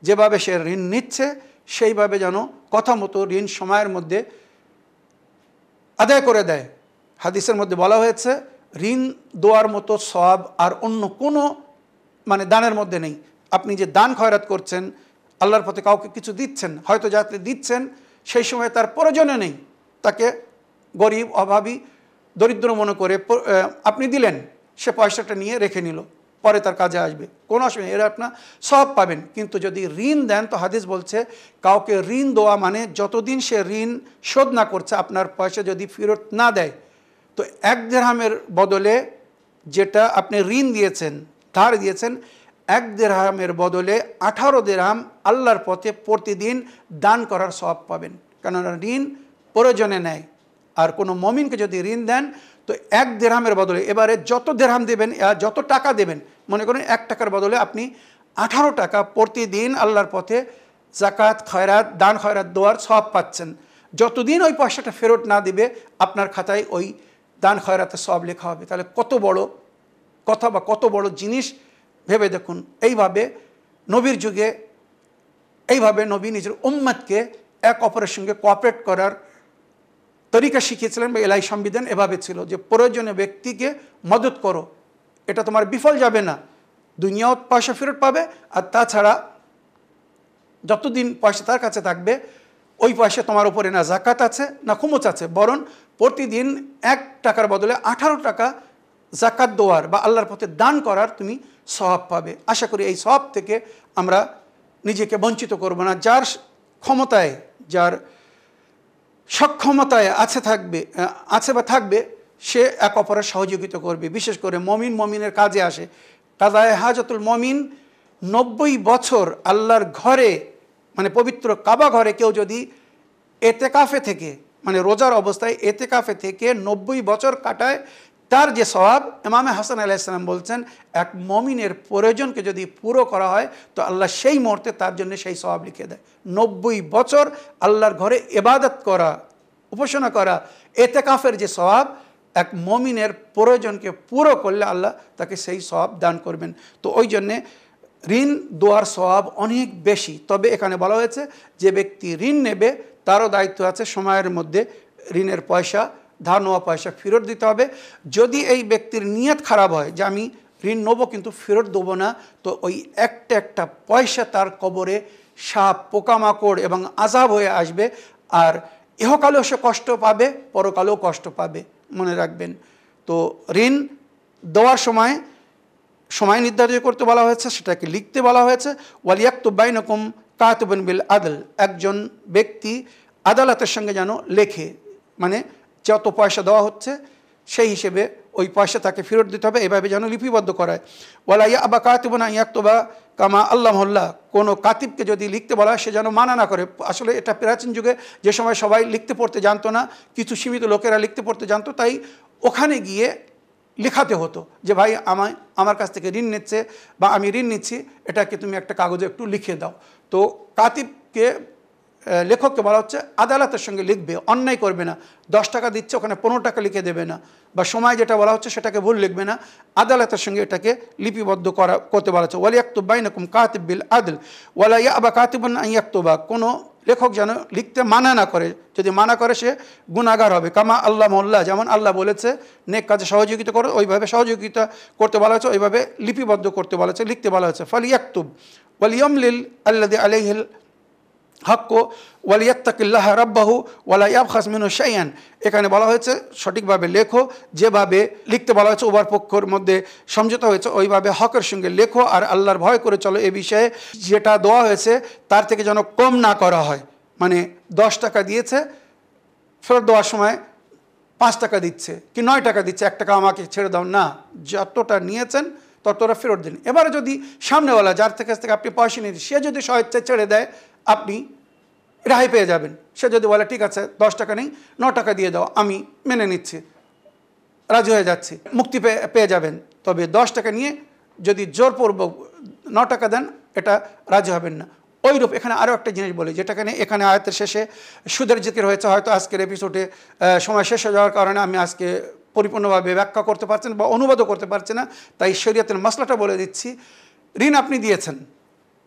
যেভাবে সে ঋণ নিচ্ছে সেইভাবে যেন কথা মতো ঋণ সময়ের মধ্যে আদায় করে দেয়। হাদিসের মধ্যে বলা হয়েছে ঋণ দেওয়ার মতো সওয়াব আর অন্য কোনো দানের মধ্যে নেই। আপনি যে দান খয়রাত করছেন, আল্লাহর পথে কাউকে কিছু দিচ্ছেন, হয়তো যাতে দিচ্ছেন সেই সময় তার প্রয়োজনে নেই, তাকে গরিব অভাবী দরিদ্র মনে করে আপনি দিলেন, সে পয়সাটা নিয়ে রেখে নিল, পরে তার কাজে আসবে, কোনো অসুবিধা নেই, এরা আপনার সওয়াব পাবেন। কিন্তু যদি ঋণ দেন তো হাদিস বলছে কাউকে ঋণ দেওয়া যতদিন সে ঋণ শোধ না করছে, আপনার পয়সা যদি ফেরত না দেয়, তো 1 দিরহামের বদলে যেটা আপনি ঋণ দিয়েছেন, ধার দিয়েছেন, 1 দিরহামের বদলে 18 দিরহাম আল্লাহর পথে প্রতিদিন দান করার সওয়াব পাবেন। কেননা ঋণ প্রয়োজনে নেয়। আর কোনো মমিনকে যদি ঋণ দেন তো 1 দিরহামের বদলে, এবারে যত দিরহাম দেবেন, যত টাকা দেবেন, মনে করেন 1 টাকার বদলে আপনি 18 টাকা প্রতিদিন আল্লাহর পথে জাকাত খয়রাত দান খয়রাত দেওয়ার সওয়াব পাচ্ছেন। যতদিন ওই পয়সাটা ফেরত না দিবে আপনার খাতায় ওই দান খয়রাতের সওয়াব লেখা হবে। তাহলে কত বড় কথা বা কত বড় জিনিস ভেবে দেখুন। এইভাবে নবীর যুগে এইভাবে নবী নিজের উম্মতকে এক অপরের সঙ্গে কোঅপারেট করার তরিকা শিখিয়েছিলেন, বা এলাই সংবিধান এভাবে ছিল যে প্রয়োজনীয় ব্যক্তিকে মদত করো, এটা তোমার বিফল যাবে না, দুনিয়াও পয়সা ফেরত পাবে, আর তাছাড়া যতদিন পয়সা তার কাছে থাকবে ওই পয়সা তোমার উপরে না জাকাত আছে না খুমুস আছে, বরং প্রতিদিন 1 টাকার বদলে 18 টাকা জাকাত দেওয়ার বা আল্লাহর পথে দান করার তুমি সওয়াব পাবে। আশা করি এই সওয়াব থেকে আমরা নিজেকে বঞ্চিত করব না। যার ক্ষমতায়, যার সক্ষমতায় আছে বা থাকবে, সে এক অপরের সহযোগিতা করবে। বিশেষ করে মমিনের কাজে আসে। কাদায়ে হাজতুল মমিন 90 বছর আল্লাহর ঘরে পবিত্র কাবা ঘরে কেউ যদি এতেকাফে থেকে রোজার অবস্থায় এতেকাফে থেকে 90 বছর কাটায়, তার যে সওয়াব, ইমামে হাসান আলাইহিস সালাম বলছেন এক মমিনের প্রয়োজনকে যদি পুরো করা হয় তো আল্লাহ সেই মুহূর্তে তার জন্য সেই সওয়াব লিখে দেয়। 90 বছর আল্লাহর ঘরে ইবাদত করা, উপাসনা করা, এতেকাফের যে সওয়াব, এক মমিনের প্রয়োজনকে পুরো করলে আল্লাহ তাকে সেই সওয়াব দান করবেন। তো ওই জন্যে ঋণ দেওয়ার সওয়াব অনেক বেশি। তবে এখানে বলা হয়েছে যে ব্যক্তি ঋণ নেবে তারও দায়িত্ব আছে সময়ের মধ্যে ঋণের পয়সা, ধার নেওয়া পয়সা ফেরত দিতে হবে। যদি এই ব্যক্তির নিয়ত খারাপ হয় যে আমি ঋণ নেবো কিন্তু ফেরত দেবো না, তো ওই একটা পয়সা তার কবরে সাপ, পোকামাকড় এবং আযাব হয়ে আসবে, আর ইহকালেও সে কষ্ট পাবে, পরকালেও কষ্ট পাবে। মনে রাখবেন। তো ঋণ দেওয়ার সময় নির্ধারিত করতে বলা হয়েছে, সেটাকে লিখতে বলা হয়েছে। ওয়ালিয়াকতুব বাইনাকুম কাতিবুন বিল আদল, একজন ব্যক্তি আদালতের সঙ্গে যেন লেখে, যত পয়সা দেওয়া হচ্ছে সেই হিসেবে ওই পয়সা তাকে ফেরত দিতে হবে, এভাবে যেন লিপিবদ্ধ করায়। ওয়ালা ইয়াবা কাতিবুন আন ইয়াকতুবা কামা আল্লামাহুল্লাহ, কোনো কাতিবকে যদি লিখতে বলা হয় সে যেন মানা না করে। আসলে এটা প্রাচীন যুগে যে সময় সবাই লিখতে পড়তে জানতো না, কিছু সীমিত লোকেরা লিখতে পড়তে জানতো, তাই ওখানে গিয়ে লেখাতে হতো যে ভাই আমার কাছ থেকে ঋণ নিচ্ছে বা আমি ঋণ নিচ্ছি, এটাকে তুমি একটা কাগজে একটু লিখে দাও। তো কাতিবকে, লেখককে বলা হচ্ছে আদালতের সঙ্গে লিখবে, অন্যায় করবে না। 10 টাকা দিচ্ছে ওখানে 15 টাকা লিখে দেবে না, বা সময় যেটা বলা হচ্ছে সেটাকে ভুল লিখবে না, আদালতের সঙ্গে এটাকে লিপিবদ্ধ করতে বলা হচ্ছে। ওয়ালিয়াকতুব বাইনাকুম কাতিব বিল আদল ওয়ালা ইয়াবা কাতিবুন আন ইয়াকতুবা, কোনো লেখক যেন লিখতে মানা না করে, যদি মানা করে সে গুনাহগার হবে। কামা আল্লামাহুল্লাহ, যেমন আল্লাহ বলেছে নেক কাজে সহযোগিতা করো, ওইভাবে সহযোগিতা করতে বলা হয়েছে, ওইভাবে লিপিবদ্ধ করতে বলা হয়েছে, লিখতে বলা হয়েছে। ফালিয়াকতুব ওয়ালিয়ামলিল আল্লাযী আলাইহিল হাক্কু ওয়ালিয়াত্তাকিল্লাহ রাব্বাহু ওয়ালা ইয়াবখাস মিনহু শাইআন, এখানে বলা হয়েছে সঠিকভাবে লেখো, যেভাবে লিখতে বলা হয়েছে উভয় পক্ষের মধ্যে সমঝোতা হয়েছে ওইভাবে হকের সঙ্গে লেখো, আর আল্লাহর ভয় করে চলো। এ বিষয়ে যেটা দেওয়া হয়েছে তার থেকে যেন কম না করা হয়। 10 টাকা দিয়েছে, ফেরত দেওয়ার সময় 5 টাকা দিচ্ছে কি 9 টাকা দিচ্ছে, 1 টাকা আমাকে ছেড়ে দাও না, যতটা নিয়েছেন ততটা ফেরত দিন। এবারে যদি সামনেওয়ালা যার থেকে আপনি পয়সা নিয়েছেন সে যদি স্বেচ্ছায় ছেড়ে দেয়, আপনি রেহাই পেয়ে যাবেন। সে যদি বলে ঠিক আছে 10 টাকা নেই 9 টাকা দিয়ে দাও, আমি মেনে নিচ্ছি, রাজি হয়ে যাচ্ছি, মুক্তি পেয়ে যাবেন। তবে 10 টাকা নিয়ে যদি জোরপূর্বক 9 টাকা দেন, এটা রাজি হবেন না। ওইরূপ এখানে আরও একটা জিনিস বলি, যেটা এখানে আয়াতের শেষে সুদের জিকির হয়েছে। হয়তো আজকের এপিসোডে সময় শেষ হয়ে যাওয়ার কারণে আমি আজকে পরিপূর্ণভাবে ব্যাখ্যা করতে পারছি না বা অনুবাদও করতে পারছি না, তাই শরীয়তের মাসলাটা বলে দিচ্ছি। ঋণ আপনি দিয়েছেন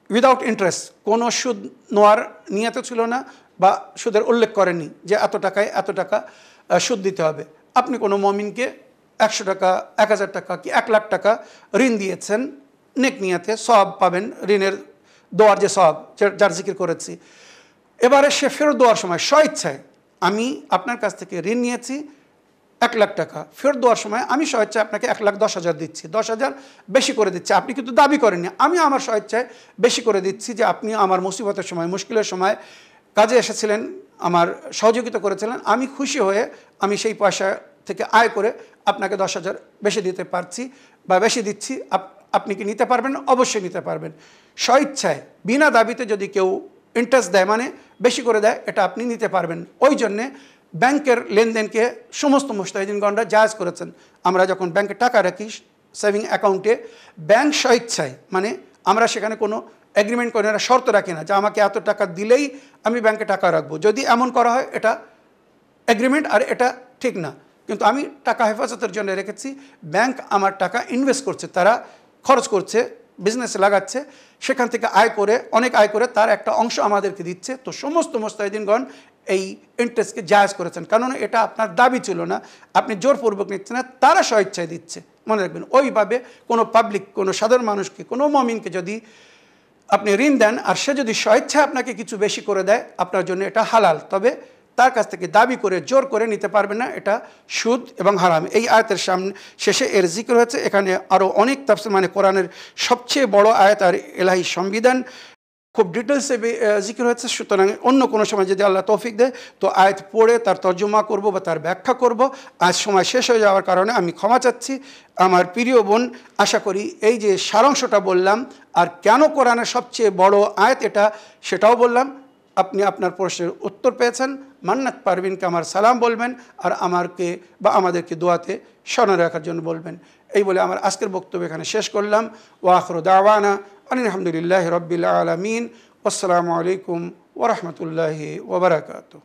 উইদাউট ইন্টারেস্ট, কোনো সুদ নেওয়ার নিয়ত ছিল না বা সুদের উল্লেখ করেননি যে এত টাকায় এত টাকা সুদ দিতে হবে। আপনি কোনো মমিনকে 100 টাকা, 1000 টাকা কি 1 লাখ টাকা ঋণ দিয়েছেন, নেক নিয়তে সওয়াব পাবেন, ঋণের দোয়ার যে সওয়াব যার জিকির করেছি। এবারে সে ফেরত দেওয়ার সময় স্বইচ্ছায়, আমি আপনার কাছ থেকে ঋণ নিয়েছি 1 লাখ টাকা, ফেরত দেওয়ার সময় আমি স্বইচ্ছায় আপনাকে 1,10,000 দিচ্ছি, 10,000 বেশি করে দিচ্ছি। আপনি কিন্তু দাবি করেননি, আমি আমার স্বইচ্ছায় বেশি করে দিচ্ছি যে আপনি আমার মুসিবতের সময়, মুশকিলের সময় কাজে এসেছিলেন, আমার সহযোগিতা করেছিলেন, আমি খুশি হয়ে আমি সেই পয়সা থেকে আয় করে আপনাকে 10,000 বেশি দিতে পারছি বা বেশি দিচ্ছি। আপনি কি নিতে পারবেন? অবশ্যই নিতে পারবেন। স্বইচ্ছায় বিনা দাবিতে যদি কেউ ইন্টারেস্ট দেয়, মানে বেশি করে দেয়, এটা আপনি নিতে পারবেন। ওই জন্যে ব্যাংকের লেনদেনকে সমস্ত মুস্তাহিদিনগণরা জায়েজ করেছেন। আমরা যখন ব্যাংকে টাকা রাখি সেভিং অ্যাকাউন্টে, ব্যাংক স্বইচ্ছায়, মানে আমরা সেখানে কোনো এগ্রিমেন্ট করি না, শর্ত রাখি না যে আমাকে এত টাকা দিলেই আমি ব্যাংকে টাকা রাখবো। যদি এমন করা হয় এটা এগ্রিমেন্ট আর এটা ঠিক না। কিন্তু আমি টাকা হেফাজতের জন্য রেখেছি, ব্যাংক আমার টাকা ইনভেস্ট করছে, তারা খরচ করছে, বিজনেসে লাগাচ্ছে, সেখান থেকে আয় করে, অনেক আয় করে তার একটা অংশ আমাদেরকে দিচ্ছে। তো সমস্ত মুস্তাহিদিনগণ এই ইন্টারেস্টকে জায়েজ করেছেন, কারণ এটা আপনার দাবি ছিল না, আপনি জোরপূর্বক নিচ্ছেন না, তারা স্বইচ্ছায় দিচ্ছে। মনে রাখবেন, ওইভাবে কোনো পাবলিক, কোনো সাধারণ মানুষকে, কোনো মমিনকে যদি আপনি ঋণ দেন আর সে যদি স্বেচ্ছায় আপনাকে কিছু বেশি করে দেয়, আপনার জন্য এটা হালাল। তবে তার কাছ থেকে দাবি করে জোর করে নিতে পারবে না, এটা সুদ এবং হারাম। এই আয়াতের শেষে এর জিকির হয়েছে। এখানে আরও অনেক তাফসীর, মানে কোরআনের সবচেয়ে বড় আয়াত আর এলাহি সংবিধান খুব ডিটেলসে জিকির হয়েছে। সুতরাং অন্য কোনো সময় যদি আল্লাহ তৌফিক দেয় তো আয়াত পড়ে তার তর্জমা করব বা তার ব্যাখ্যা করব। আজ সময় শেষ হয়ে যাওয়ার কারণে আমি ক্ষমা চাচ্ছি। আমার প্রিয় বোন, আশা করি এই যে সারাংশটা বললাম আর কেন কোরআনের সবচেয়ে বড় আয়াত এটা, সেটাও বললাম, আপনি আপনার প্রশ্নের উত্তর পেয়েছেন। মান্নাত পারভিনকে আমার সালাম বলবেন আর আমাকে বা আমাদেরকে দোয়াতে স্মরণে রাখার জন্য বলবেন। এই বলে আমার আজকের বক্তব্য এখানে শেষ করলাম। ওয়া আখিরু দাওয়ানা আলহামদুলিল্লাহি রাব্বিল আলামিন। আসসালামু আলাইকুম ওয়া রাহমাতুল্লাহি ওয়া বারাকাতুহু।